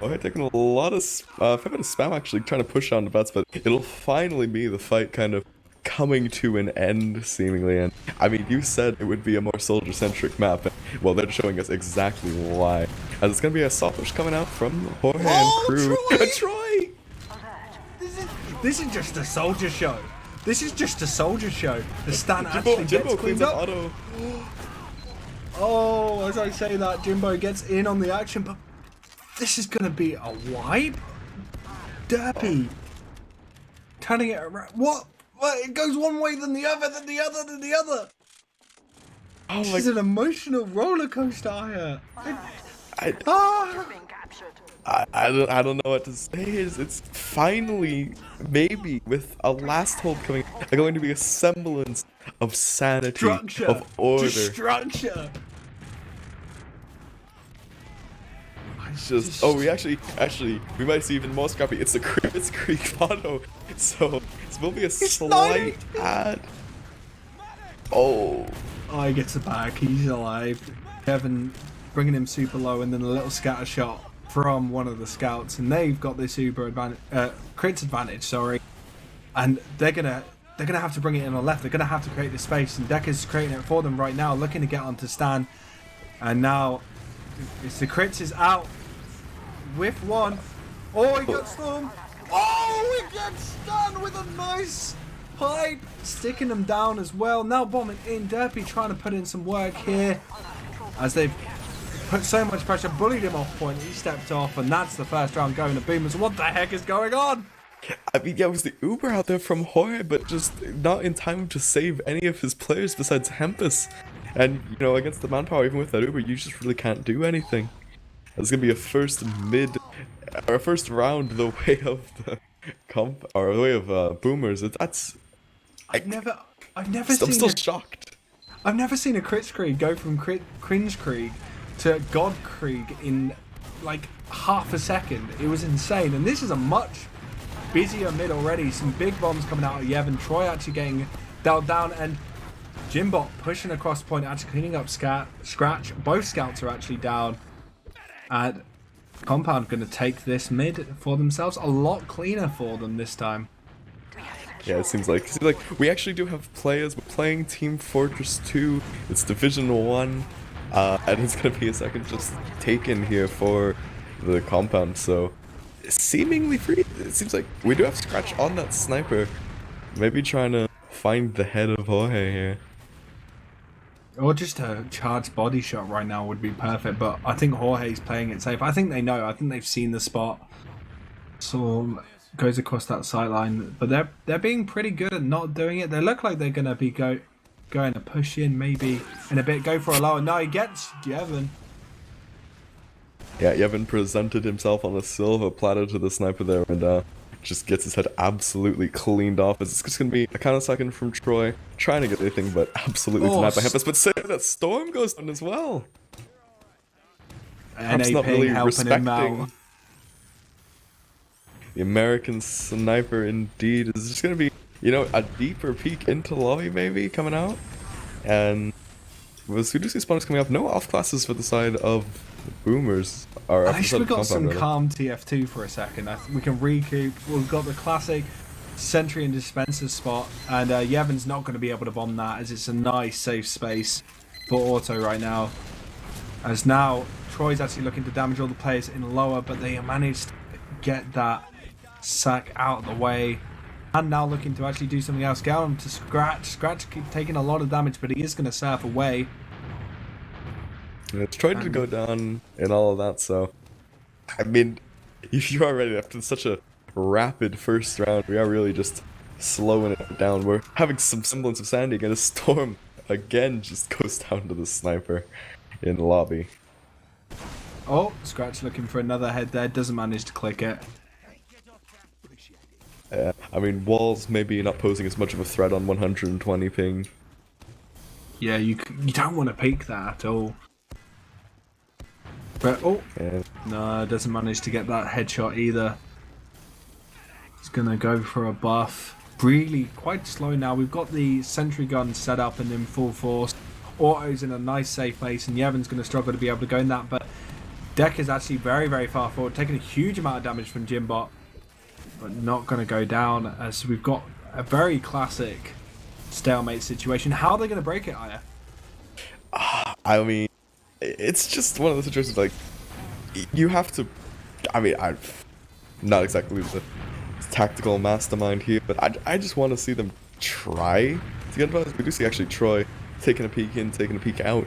C: We're taking a lot of fair bit of spam actually trying to push down the bets, but it'll finally be the fight kind of coming to an end seemingly. And I mean, you said it would be a more soldier-centric map, and well, they're showing us exactly why. As it's gonna be a soft push coming out from Jorge and crew. Troy!
B: This is just a soldier show. This is just a soldier show. The Stan actually gets cleaned up.
C: Auto.
B: Oh, as I say that, Jimbo gets in on the action, but this is going to be a wipe? Derpy. Turning it around. What? It goes one way, then the other, then the other, then the other. Oh, this is an emotional roller coaster here.
C: I don't know what to say. It's finally, maybe, with a last hold coming, going to be a semblance of sanity,
B: structure,
C: of order.
B: Structure.
C: Just we actually we might see even more scrappy. It's the Creek photo, so this will be a slight add. Oh,
B: he gets it back. He's alive. Kevin bringing him super low, and then a little scatter shot from one of the scouts, and they've got this Uber advantage, crit advantage. Sorry, and they're gonna they're going to have to bring it in on the left. They're going to have to create this space, and Dekker's creating it for them right now, looking to get onto Stan. And now it's the crits is out with one. Oh, he got Storm. Oh, he gets Stan with a nice pipe, sticking them down as well. Now bombing in. Derpy trying to put in some work here as they've put so much pressure, bullied him off point. He stepped off, and that's the first round going to Boomers. What the heck is going on?
C: I mean, yeah, it was the Uber out there from Jorge, but just not in time to save any of his players besides Hempus. And, you know, against the manpower, even with that Uber, you just really can't do anything. It's going to be a first round the way of the the way of Boomers.
B: I've never
C: I'm
B: seen
C: still shocked.
B: I've never seen a Crit Krieg go from Cringe Krieg to God Krieg in like half a second. It was insane, and this is a much busier mid already. Some big bombs coming out of Yevon. Troy actually getting dealt down, and Jimbot pushing across point, actually cleaning up Scratch. Both scouts are actually down, and Compound going to take this mid for themselves. A lot cleaner for them this time.
C: Yeah, it seems like we actually do have players. We're playing Team Fortress 2. It's Division 1, and it's gonna be a second just taken here for the Compound. So seemingly free. It seems like we do have Scratch on that sniper. Maybe trying to find the head of Jorge here.
B: Or just a charged body shot right now would be perfect, but I think Jorge's playing it safe. I think they know. I think they've seen the spot. So goes across that sideline, but they're being pretty good at not doing it. They look like they're gonna be going to push in maybe in a bit, go for a lower. No, he gets Yevon.
C: Yeah, Yevon presented himself on a silver platter to the sniper there, and just gets his head absolutely cleaned off. It's just gonna be a counter second from Troy, trying to get anything, but absolutely denied by Hempus. But say that Storm goes down as well.
B: And
C: not really
B: helping him out.
C: respecting the American sniper. Indeed, is just gonna be, you know, a deeper peek into lobby maybe coming out, and with Sudoku spawners coming up, no off classes for the side of Boomers.
B: At least we got some calm TF2 for a second. We can recoup. We've got the classic Sentry and Dispenser spot, and Yevon's not going to be able to bomb that, as it's a nice safe space for Auto right now. As now Troy's actually looking to damage all the players in lower, but they managed to get that sack out of the way, and now looking to actually do something else. Get him to Scratch keep taking a lot of damage, but he is going to surf away.
C: Yeah, it's trying to go down and all of that, so I mean, if you are ready after such a rapid first round, we are really just slowing it down. We're having some semblance of sanity again. A Storm again just goes down to the sniper in the lobby.
B: Oh, Scratch looking for another head there, doesn't manage to click it.
C: I mean, walls maybe not posing as much of a threat on 120 ping.
B: Yeah, you don't want to peek that at all. But, oh, no, doesn't manage to get that headshot either. He's going to go for a buff. Really quite slow now. We've got the sentry gun set up and in full force. Auto's in a nice safe place, and Yevon's going to struggle to be able to go in that. But Deck is actually very, very far forward, taking a huge amount of damage from Jimbot, but not going to go down, as we've got a very classic stalemate situation. How are they going to break it, Aya?
C: I mean, it's just one of those situations, like, you have to, I mean, I'm not exactly the tactical mastermind here, but I just want to see them try to get involved. We do see actually Troy taking a peek in, taking a peek out,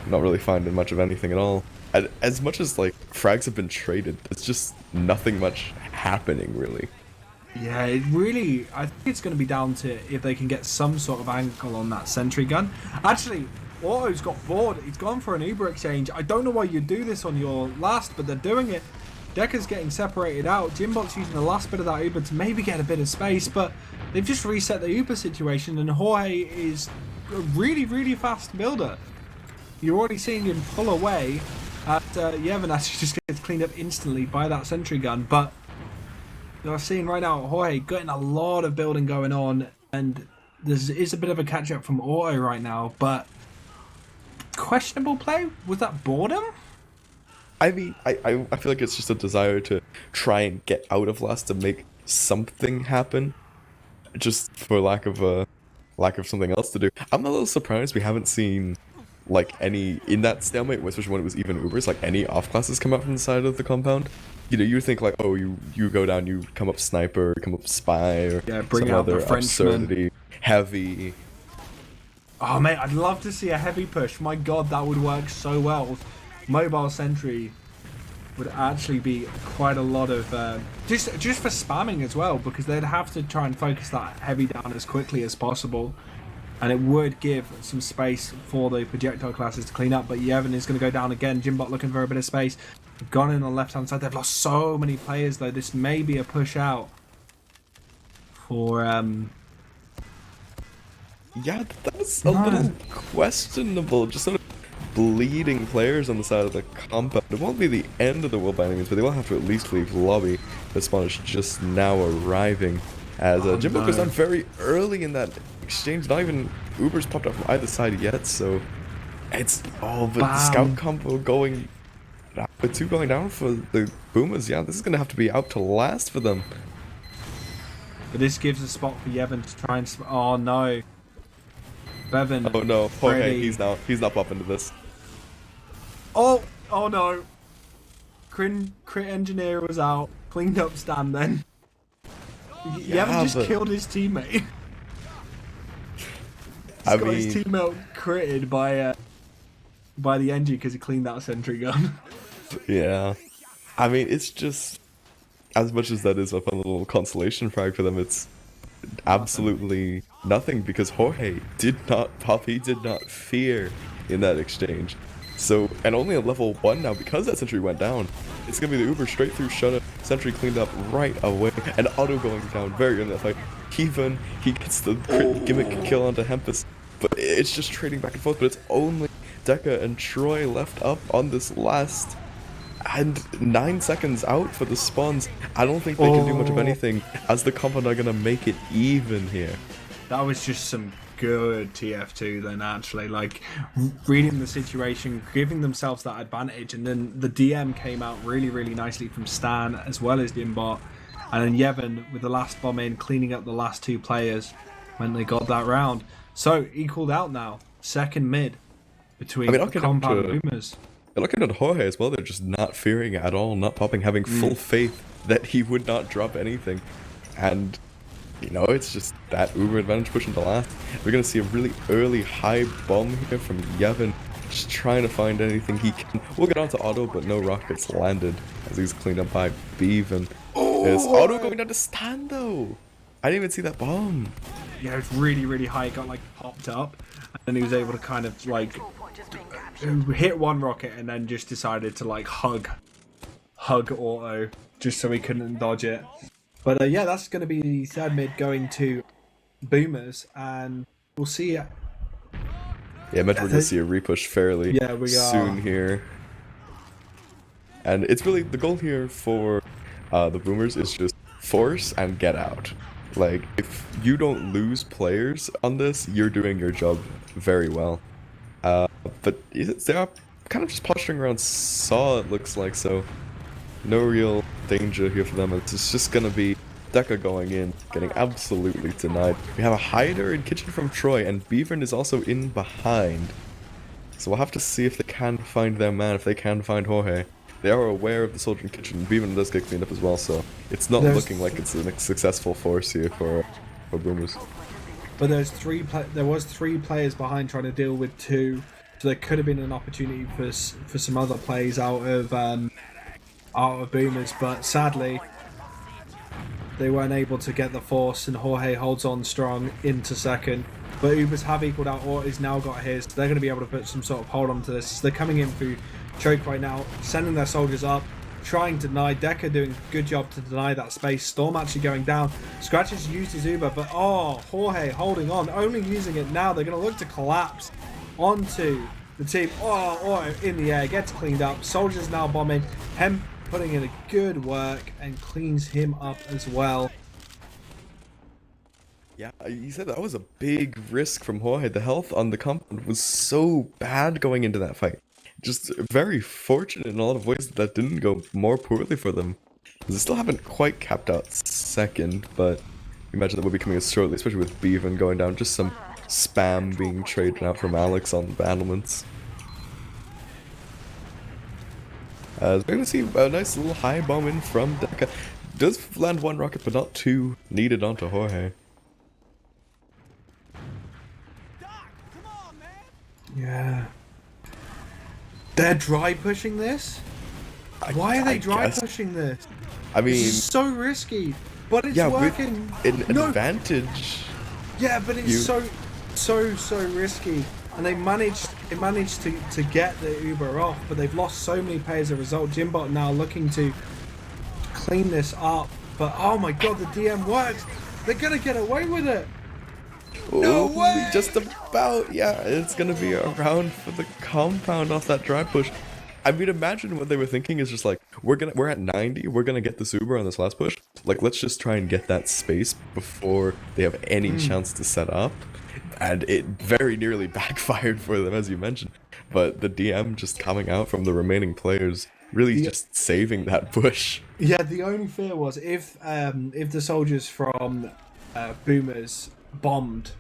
C: not really finding much of anything at all. As much as, like, frags have been traded, it's just nothing much happening, really.
B: Yeah, it really, I think it's going to be down to if they can get some sort of angle on that sentry gun. Actually, Auto's got bored. He's gone for an Uber exchange. I don't know why you do this on your last, but they're doing it. Dekker's getting separated out. Jimbot's using the last bit of that Uber to maybe get a bit of space, but they've just reset the Uber situation, and Jorge is a really, really fast builder. You're already seeing him pull away at Yevon actually just gets cleaned up instantly by that sentry gun, but you're seeing right now Jorge getting a lot of building going on, and there is a bit of a catch up from Auto right now, but questionable play? Was that boredom?
C: I mean, I feel like it's just a desire to try and get out of last to make something happen. just for lack of something else to do. I'm a little surprised we haven't seen like any in that stalemate, especially when it was even Ubers, like any off classes come out from the side of the compound. You know, you think like, oh, you go down, you come up sniper, come up spy, or
B: Yeah, bring
C: some
B: out the
C: other
B: Frenchman.
C: absurdity, heavy.
B: Oh mate, I'd love to see a heavy push. My god, that would work so well. Mobile sentry would actually be quite a lot of just for spamming as well, because they'd have to try and focus that heavy down as quickly as possible, and it would give some space for the projectile classes to clean up. But Yevon is going to go down again. Jimbot looking for a bit of space. Gone in on the left hand side. They've lost so many players though. This may be a push out for
C: Yeah, that's a little questionable. Just sort of bleeding players on the side of the compound. It won't be the end of the world by any means, but they will have to at least leave lobby. The spawn is just now arriving as Jimbo goes down very early in that exchange. Not even Uber's popped up from either side yet, so it's but the scout combo going with 2 going down for the Boomers. Yeah, this is gonna have to be out to last for them.
B: But this gives a spot for Yevon to try and. Oh no, Bevan.
C: Oh no, okay, he's not popping into this.
B: Oh no. Crit engineer was out. Cleaned up Stan then. Yevon just killed his teammate. He's got his teammate critted by the engine because he cleaned that sentry gun.
C: Yeah. I mean, it's just, as much as that is a fun little consolation frag for them, it's absolutely nothing because Jorge did not pop, he did not fear in that exchange. So, and only at level 1 now, because that sentry went down, it's gonna be the Uber straight through shut sentry cleaned up right away, and auto going down very early in that fight. Even he gets the crit gimmick kill onto Hempus, but it's just trading back and forth, but it's only Deca and Troy left up on this last, and 9 seconds out for the spawns. I don't think they can do much of anything, as the compound are gonna make it even here.
B: That was just some good TF2 then, actually, like reading the situation, giving themselves that advantage, and then the DM came out really nicely from Stan as well as Dimbot, and then Yevon with the last bomb in, cleaning up the last 2 players when they got that round. So equaled out now, second mid between compound and Boomers.
C: Looking at Jorge as well, they're just not fearing at all, not popping, having full faith that he would not drop anything. And, you know, it's just that Uber advantage pushing to last. We're going to see a really early high bomb here from Yevon, just trying to find anything he can. We'll get onto auto, but no rockets landed as he's cleaned up by Bevan. Is auto going down to Stan though? I didn't even see that bomb.
B: Yeah, it's really high. It got like popped up, and then he was able to kind of like hit one rocket and then just decided to like hug auto just so he couldn't dodge it. But yeah, that's going to be the third mid going to Boomers, and we'll see. Yeah,
C: I imagine we're going to see a repush fairly soon here. And it's really the goal here for the Boomers is just force and get out. Like, if you don't lose players on this, you're doing your job very well. But they are kind of just posturing around Saw, it looks like, so no real danger here for them. It's just gonna be Deca going in, getting absolutely denied. We have a hider in kitchen from Troy, and Beavern is also in behind. So we'll have to see if they can find their man, if they can find Jorge. They are aware of the soldier in kitchen. Beavern does get cleaned up as well, so it's not looking like it's a successful force here for Boomers.
B: But there was 3 players behind trying to deal with 2, so there could have been an opportunity for some other plays out of Boomers, but sadly they weren't able to get the force, and Jorge holds on strong into second. But Ubers have equaled out. Ortiz now got his. They're going to be able to put some sort of hold onto this. They're coming in through choke right now, sending their soldiers up, trying to deny. Deca doing a good job to deny that space. Storm actually going down. Scratch has used his Uber, but Jorge holding on, only using it now. They're going to look to collapse onto the team. Orto in the air, gets cleaned up. Soldiers now bombing. Hemp putting in a good work and cleans him up as well.
C: Yeah, you said that was a big risk from Jorge. The health on the compound was so bad going into that fight. Just very fortunate in a lot of ways that didn't go more poorly for them. They still haven't quite capped out second, but imagine that will be coming as shortly, especially with Py-bun going down. Just some spam being traded out from Alex on battlements. We're going to see a nice little high bomb in from Deca. Does land one rocket, but not two needed onto Jorge.
B: Yeah. They're dry pushing this? Why are they dry pushing this?
C: I mean,
B: this is so risky, but it's working.
C: With an advantage.
B: Yeah, but it's so risky, and they managed to get the Uber off, but they've lost so many pay as a result. Jimbot now looking to clean this up, but oh my god, the DM works. They're gonna get away with it. No way!
C: Just about, yeah. It's gonna be a round for the compound off that dry push. I mean, imagine what they were thinking is just like, we're at 90, we're gonna get this Uber on this last push. Like, let's just try and get that space before they have any chance to set up. And it very nearly backfired for them, as you mentioned. But the DM just coming out from the remaining players, really just saving that push.
B: Yeah, the only fear was if the soldiers from Boomers bombed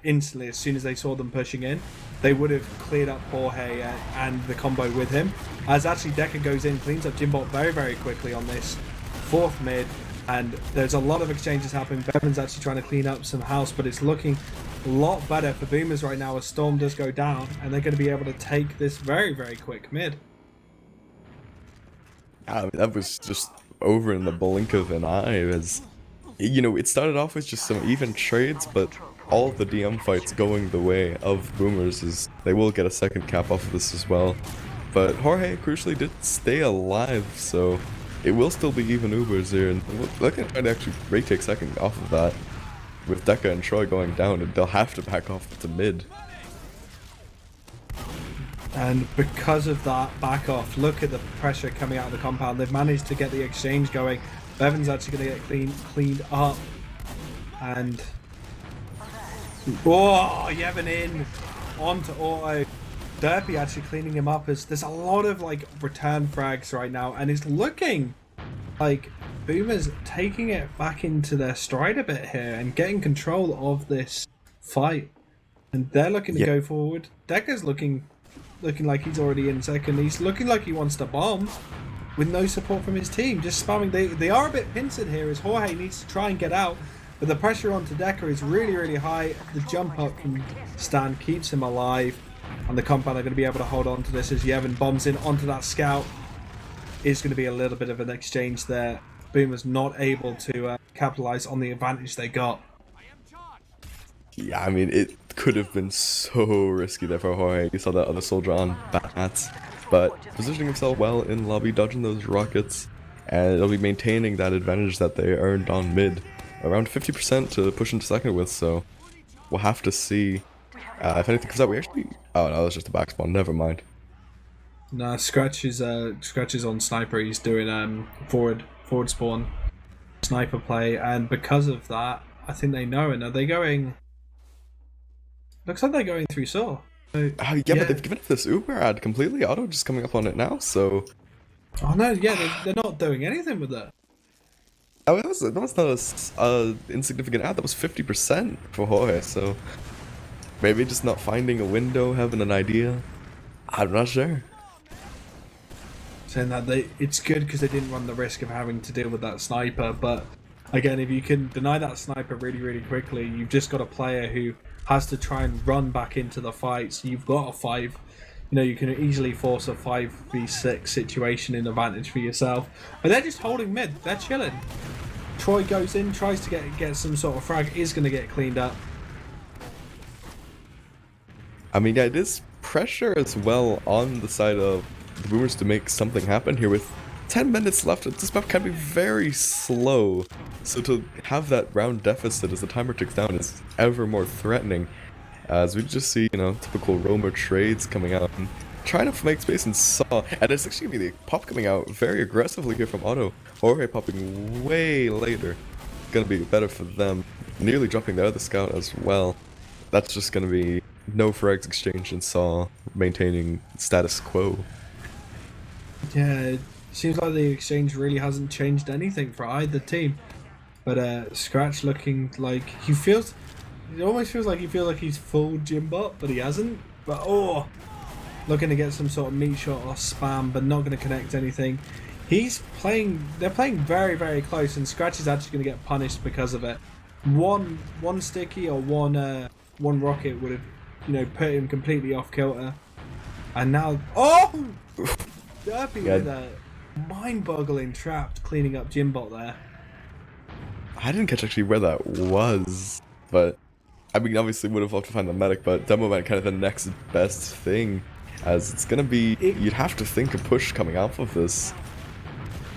B: instantly as soon as they saw them pushing in, they would have cleared up Jorge and the combo with him. As actually Deca goes in, cleans up Jimbot very, very quickly on this fourth mid, and there's a lot of exchanges happening. Bevan's actually trying to clean up some house, but it's looking a lot better for Boomers right now as Storm does go down, and they're going to be able to take this very, very quick mid.
C: I mean, that was just over in the blink of an eye. As you know, it started off with just some even trades, but all of the DM fights going the way of Boomers is they will get a second cap off of this as well. But Jorge crucially did stay alive, so it will still be even Ubers here, and they're going to try to actually retake second off of that. With Deca and Troy going down, and they'll have to back off to mid.
B: And because of that back off, look at the pressure coming out of the compound. They've managed to get the exchange going. Bevan's actually going to get cleaned up. And oh, Yevon in onto auto. Derpy actually cleaning him up, as there's a lot of like return frags right now, and it's looking like Boomers taking it back into their stride a bit here and getting control of this fight. And they're looking to go forward. Deca's looking like he's already in second. He's looking like he wants to bomb with no support from his team. Just spamming. They are a bit pincered here as Jorge needs to try and get out. But the pressure onto Deca is really, really high. The jump up from Stan keeps him alive. And the compound are going to be able to hold on to this as Yevon bombs in onto that scout. Is going to be a little bit of an exchange there. Boomer's not able to capitalize on the advantage they got.
C: Yeah, I mean, it could have been so risky there for Jorge. You saw that other soldier on bats, but positioning himself well in lobby, dodging those rockets, and it'll be maintaining that advantage that they earned on mid. Around 50% to push into second with, so we'll have to see if anything comes out. We actually... Oh no, that's just a back spawn, never mind.
B: Nah, Scratch is on Sniper. He's doing forward spawn sniper play, and because of that, I think they know. And are they going? Looks like they're going through Saw. So,
C: yeah, but they've given up this Uber ad completely. Auto just coming up on it now, so...
B: Oh no, yeah, they're not doing anything with it.
C: Oh, that was not a insignificant ad. That was 50% for Jorge, so... Maybe just not finding a window, having an idea. I'm not sure.
B: Saying that it's good because they didn't run the risk of having to deal with that sniper, but again, if you can deny that sniper really, really quickly, you've just got a player who has to try and run back into the fight. So you've got a 5, you can easily force a 5v6 situation in advantage for yourself. But they're just holding mid, they're chilling. Troy goes in, tries to get some sort of frag, is going to get cleaned up.
C: I mean, yeah, it is pressure as well on the side of the Boomers to make something happen here. With 10 minutes left, this map can be very slow. So to have that round deficit as the timer ticks down is ever more threatening. As we just see, typical roamer trades coming out and trying to make space in Saw. And it's actually going to be the pop coming out very aggressively here from Auto. Jorge popping way later. Going to be better for them. Nearly dropping the other scout as well. That's just going to be no frags exchange and Saw maintaining status quo.
B: Yeah, it seems like the exchange really hasn't changed anything for either team. But Scratch looking like he feels. It almost feels like he's fooled Jimbot, but he hasn't. But oh, looking to get some sort of meat shot or spam, but not going to connect anything. He's playing. They're playing very, very close, and Scratch is actually going to get punished because of it. One sticky or one rocket would have, put him completely off kilter. And now, Derpy with a mind-boggling trap cleaning up Jimbot there.
C: I didn't catch actually where that was, but I mean, obviously would have loved to find the medic, but Demo Man kind of the next best thing, as it's gonna be. You'd have to think a push coming off of this.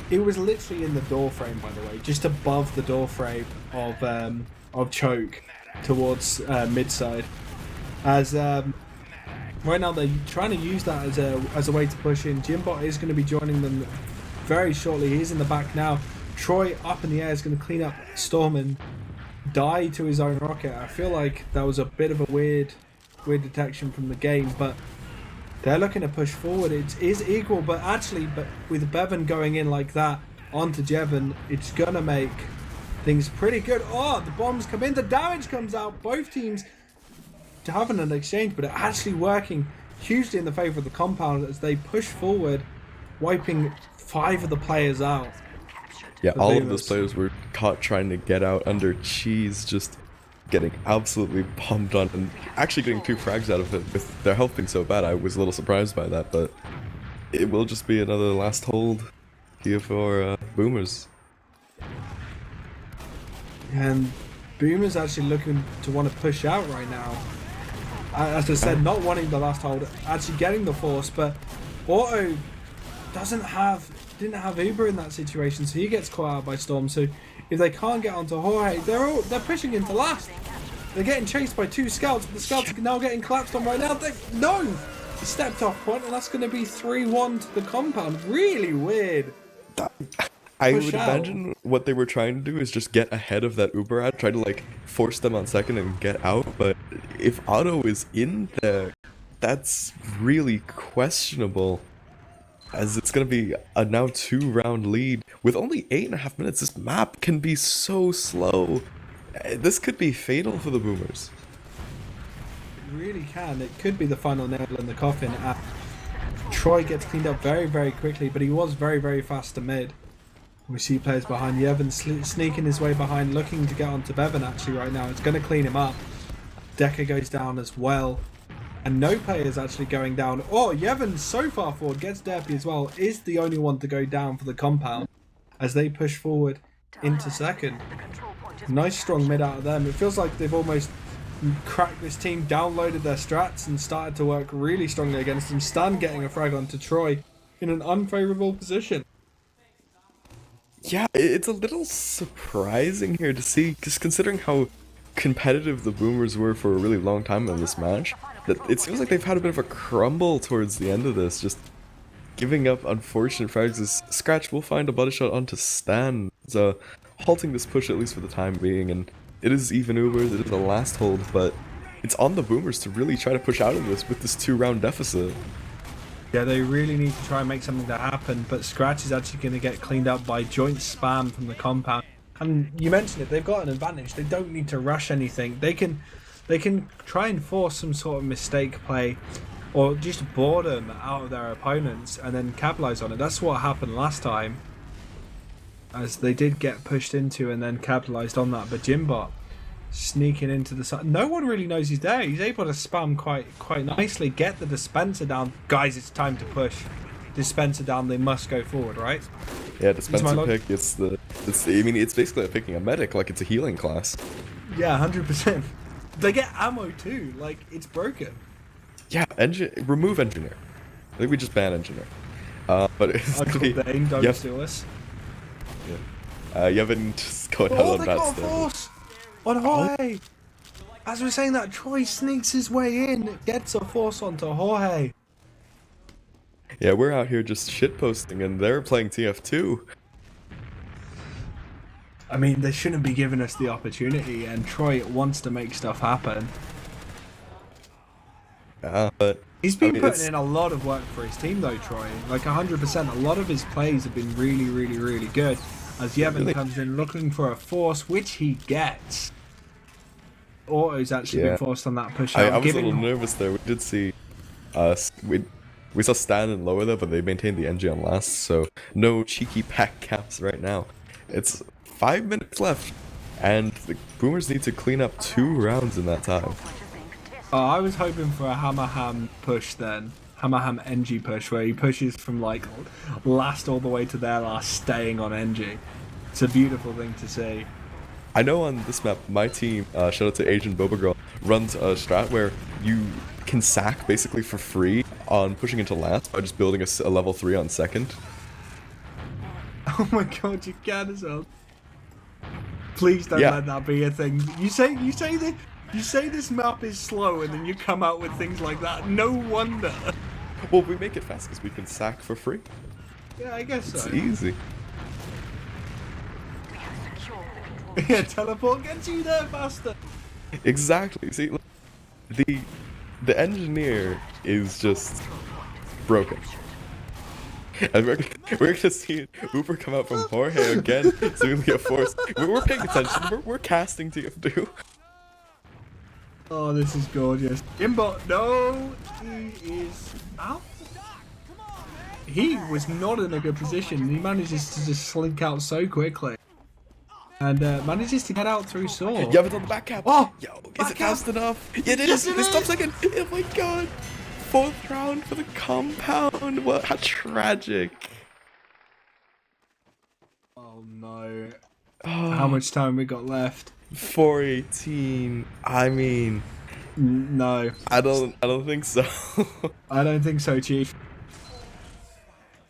B: It was literally in the door frame, by the way, just above the door frame of Choke towards mid side. As right now they're trying to use that as a way to push in. Jimbot is going to be joining them very shortly. He's in the back now. Troy up in the air is going to clean up Storm and die to his own rocket. I feel like that was a bit of a weird detection from the game, but they're looking to push forward. It is equal, but with Bevan going in like that onto Jevon, it's gonna make things pretty good. Oh, the bombs come in, the damage comes out. Both teams having an exchange, but it actually working hugely in the favor of the compound as they push forward, wiping 5 of the players out.
C: Yeah, all of those players were caught trying to get out under cheese, just getting absolutely bombed on, and actually getting 2 frags out of it with their health being so bad. I was a little surprised by that, but it will just be another last hold here for Boomers.
B: And Boomers actually looking to want to push out right now. As I said, not wanting the last hold, actually getting the force, but Auto didn't have Uber in that situation, so he gets caught out by Storm. So if they can't get onto Jorge, they're pushing into last. They're getting chased by 2 scouts, but the scouts are now getting collapsed on right now. He stepped off point, and that's going to be 3-1 to the compound. Really weird.
C: I would imagine what they were trying to do is just get ahead of that Uber ad, try to like force them on second and get out, but if Otto is in there, that's really questionable, as it's going to be a now 2-round lead. With only 8.5 minutes, this map can be so slow. This could be fatal for the Boomers.
B: It really can. It could be the final nail in the coffin. Troy gets cleaned up very, very quickly, but he was very, very fast to mid. We see players behind Yevon sneaking his way behind, looking to get onto Bevan actually right now. It's going to clean him up. Decker goes down as well. And no players actually going down. Oh, Yevon so far forward, gets Derpy as well, is the only one to go down for the compound as they push forward into second. Nice strong mid out of them. It feels like they've almost cracked this team, downloaded their strats and started to work really strongly against them. Stan getting a frag onto Troy in an unfavourable position.
C: Yeah, it's a little surprising here to see, just considering how competitive the Boomers were for a really long time in this match, that it seems like they've had a bit of a crumble towards the end of this, just giving up unfortunate frags. As Scratch will find a body shot onto Stan, so halting this push at least for the time being, and it is even Ubers, it is a last hold, but it's on the Boomers to really try to push out of this with this 2-round deficit.
B: Yeah, they really need to try and make something to happen, but Scratch is actually going to get cleaned up by joint spam from the compound. And you mentioned it, they've got an advantage. They don't need to rush anything. They can try and force some sort of mistake play or just boredom out of their opponents and then capitalize on it. That's what happened last time, as they did get pushed into and then capitalized on that. But Jimbot sneaking into the side. No one really knows he's there. He's able to spam quite nicely, get the dispenser down. Guys, it's time to push. Dispenser down, they must go forward, right?
C: Yeah, dispenser pick, I mean, it's basically like picking a medic, like it's a healing class.
B: Yeah, 100%. They get ammo too, like it's broken.
C: Yeah, remove engineer. I think we just ban engineer. But it's
B: Uncle Dane, don't steal us.
C: Yeah. Yevon just going out on that
B: force on Jorge. As we're saying that, Troy sneaks his way in, gets a force onto Jorge.
C: Yeah, we're out here just shitposting, and they're playing TF2.
B: I mean, they shouldn't be giving us the opportunity, and Troy wants to make stuff happen.
C: Yeah, but
B: he's been putting in a lot of work for his team, though, Troy. Like 100%. A lot of his plays have been really, really, really good. as Yevon comes in looking for a force, which he gets. Auto's actually been forced on that push out.
C: I was a little nervous there. We did see, we saw Stan and lower there, but they maintained the NG on last, so no cheeky pack caps right now. It's 5 minutes left, and the Boomers need to clean up 2 rounds in that time.
B: Oh, I was hoping for a Hammerham push then. Hammerham NG push, where he pushes from like last all the way to their last, staying on NG. It's a beautiful thing to see.
C: I know on this map, my team, shout out to Asian Boba Girl, runs a strat where you can sack basically for free on pushing into last by just building a level 3 on second.
B: Oh my god, you can as well. Please don't let that be a thing. You say this map is slow, and then you come out with things like that. No wonder.
C: Well, we make it fast because we can sack for free.
B: Yeah, I guess so.
C: It's easy.
B: Yeah, teleport gets you there faster.
C: Exactly. See, look, the engineer is just broken. And we're gonna see Uber come out from Jorge again, so we'll get forced. We're paying attention. We're casting TF2.
B: Oh, this is gorgeous. Gimbot, no, he is out. He was not in a good position. He manages to just slink out so quickly. And manages to get out through Saw.
C: Yeah, but on the back cap.
B: Oh!
C: Yo, is it fast enough? Yeah, it is! They stop second! Oh my god! 4th round for the compound! What? How tragic!
B: Oh no. How much time we got left?
C: 4:18. I mean...
B: No.
C: I don't think so.
B: I don't think so, Chief.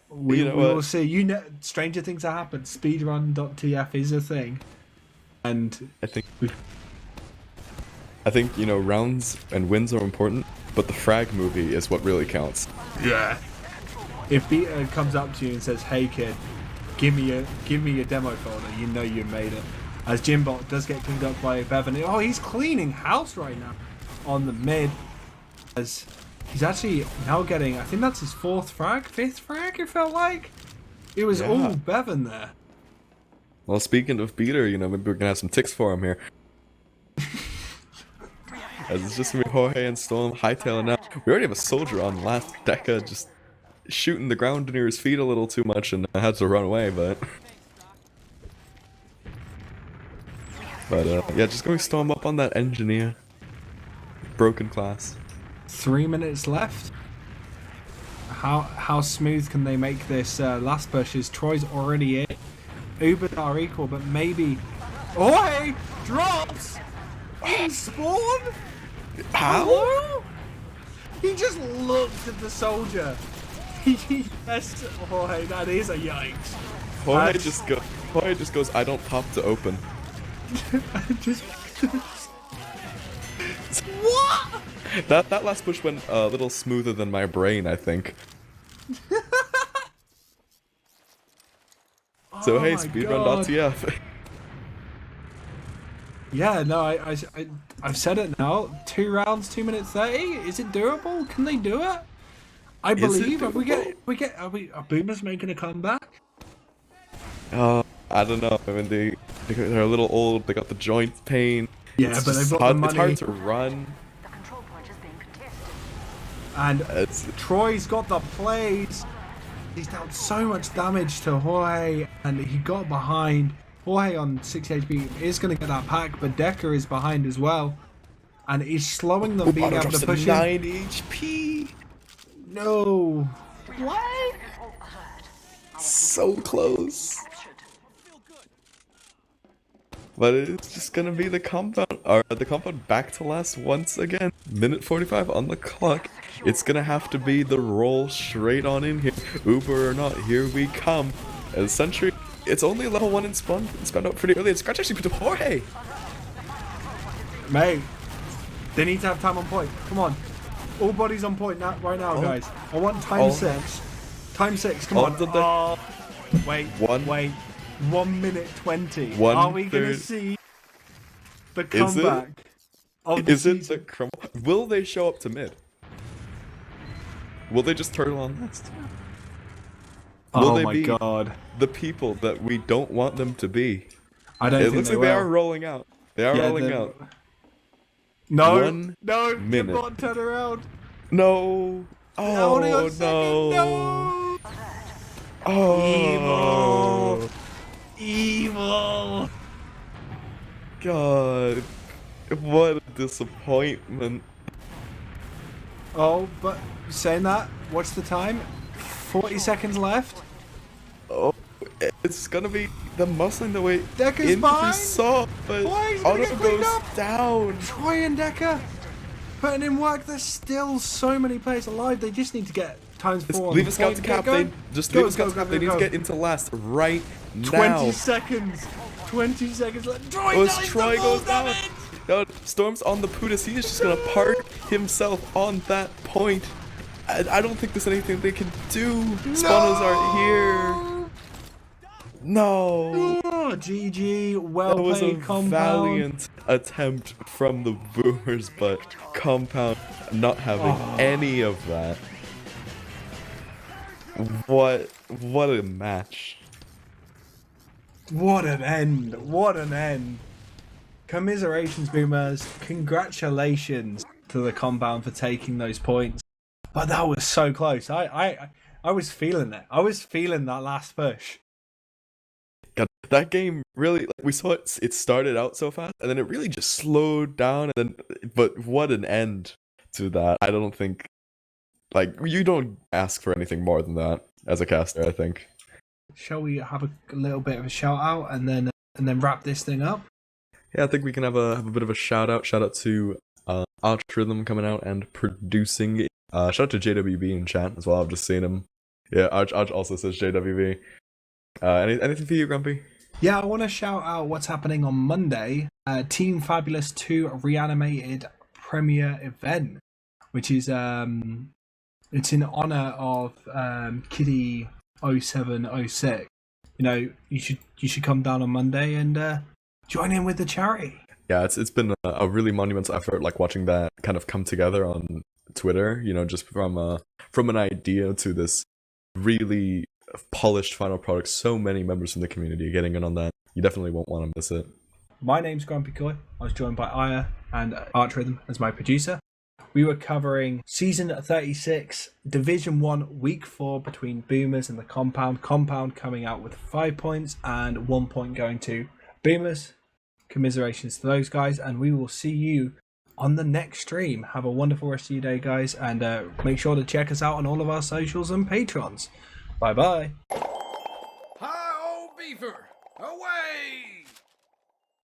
B: We will see. You know, stranger things have happened. Speedrun.tf is a thing, and
C: I think you know, rounds and wins are important, but the frag movie is what really counts.
B: Yeah. If Beta comes up to you and says, "Hey kid, give me a demo folder," you know you made it. As Jimbot does get cleaned up by Bevan. Oh, he's cleaning house right now on the mid. As he's actually now getting, I think that's his 4th frag, 5th frag, it felt like. It was all Bevan there.
C: Well, speaking of Beater, you know, maybe we're gonna have some ticks for him here. As it's just gonna be Jorge and Storm hightailing now. We already have a soldier on last. Deca just shooting the ground near his feet a little too much and had to run away, but... yeah, just going Storm up on that engineer. Broken class.
B: 3 minutes left. How smooth can they make this last push? Is Troy's already in? Ubers are equal, but maybe... Oh, hey! Drops! In spawn?
C: How?
B: Hello? He just looked at the soldier. Yes, oh, hey, that is a yikes.
C: Jorge just goes, I don't pop to open.
B: What?
C: That last push went a little smoother than my brain, I think. So hey, speedrun.tf.
B: Yeah, no, I've said it now. 2 rounds, 2 minutes 30. Is it doable? Can they do it? I believe. Are Boomers making a comeback?
C: I don't know. I mean, they're a little old. They got the joint pain.
B: Yeah, but they've got the money.
C: It's hard to run.
B: And Troy's got the plays. He's dealt so much damage to Jorge, and he got behind. Jorge on 6 HP is going to get that pack, but Decker is behind as well. And he's slowing them being able to push him.
C: 9 HP.
B: No. What?
C: So close. But it's just gonna be the compound, or the compound back to last once again. Minute 45 on the clock. It's gonna have to be the roll straight on in here. Uber or not, here we come. As Sentry, it's only a level 1 in spawn. It's found out pretty early. And Scratch actually put to Jorge.
B: Mate, they need to have time on point. Come on. All bodies on point now, right now, guys. I want time 6. Time 6, come on. Oh, wait. 1 minute 20. Are we going to see the comeback of the season?
C: Will they show up to mid? Will they just turtle on last? Will
B: Oh
C: they
B: my
C: be
B: god.
C: the people that we don't want them to be?
B: I don't
C: It
B: think
C: looks
B: they
C: like they are
B: will.
C: rolling out. They are
B: Yeah,
C: rolling out.
B: No,
C: 1
B: no, you
C: minute.
B: can't turn around.
C: No.
B: Only
C: Oh
B: on second,
C: no.
B: no. Evil.
C: Oh
B: Evil.
C: god. What a disappointment.
B: Oh, but saying that, what's the time? 40 seconds left.
C: Oh, it's gonna be the muscling the way
B: Decker's
C: into
B: fine.
C: the saw, but
B: Why he's gonna
C: Otto
B: get cleaned
C: goes
B: up?
C: down.
B: Troy and Decker putting in work. There's still so many players alive. They just need to get times 4 on
C: Leave
B: the
C: a scout
B: point
C: to
B: and get
C: cap.
B: going.
C: They just
B: Go,
C: leave a scout
B: go,
C: to cap.
B: go,
C: They need
B: go.
C: to get into last right
B: 20
C: now.
B: seconds. 20 seconds left. Troy,
C: Oh,
B: nice,
C: as Troy
B: the
C: goes
B: full
C: down.
B: damage.
C: No, Storm's on the Putis. He is just gonna park himself on that point. I don't think there's anything they can do. Spawners are here. No.
B: Oh, GG. Well
C: That was a
B: played, Compound.
C: valiant attempt from the Boomers, but Compound not having any of that. What a match.
B: What an end. What an end. Commiserations, Boomers. Congratulations to the Compound for taking those points. But that was so close. I was feeling it. I was feeling that last push.
C: God, that game really, like, we saw it started out so fast, and then it really just slowed down, and then, but what an end to that. I don't think, like, you don't ask for anything more than that as a caster, I think.
B: Shall we have a little bit of a shout out and then wrap this thing up?
C: Yeah, I think we can have a bit of a shout out to ArchRhythm coming out and producing it. Shout out to JWB in chat as well. I've just seen him. Yeah, Arch also says JWB. Anything for you, Grumpy?
B: Yeah, I want to shout out what's happening on Monday. Team Fabulous 2 Reanimated Premier Event, which is it's in honor of Kitty 0706. You know, you should come down on Monday and join in with the charity.
C: Yeah, it's been a really monumental effort, like watching that kind of come together on Twitter. You know, just from an idea to this really polished final product. So many members from the community getting in on that. You definitely won't want to miss it.
B: My name's GrumpyKoi. I was joined by Aya and ArchRhythm as my producer. We were covering Season 36, Division 1, Week 4 between Boomers and the Compound. Compound coming out with 5 points and 1 point going to Boomers. Commiserations to those guys, and we will see you on the next stream. Have a wonderful rest of your day, guys, and make sure to check us out on all of our socials and Patrons. Bye-bye.
A: Hi, old beaver. Away!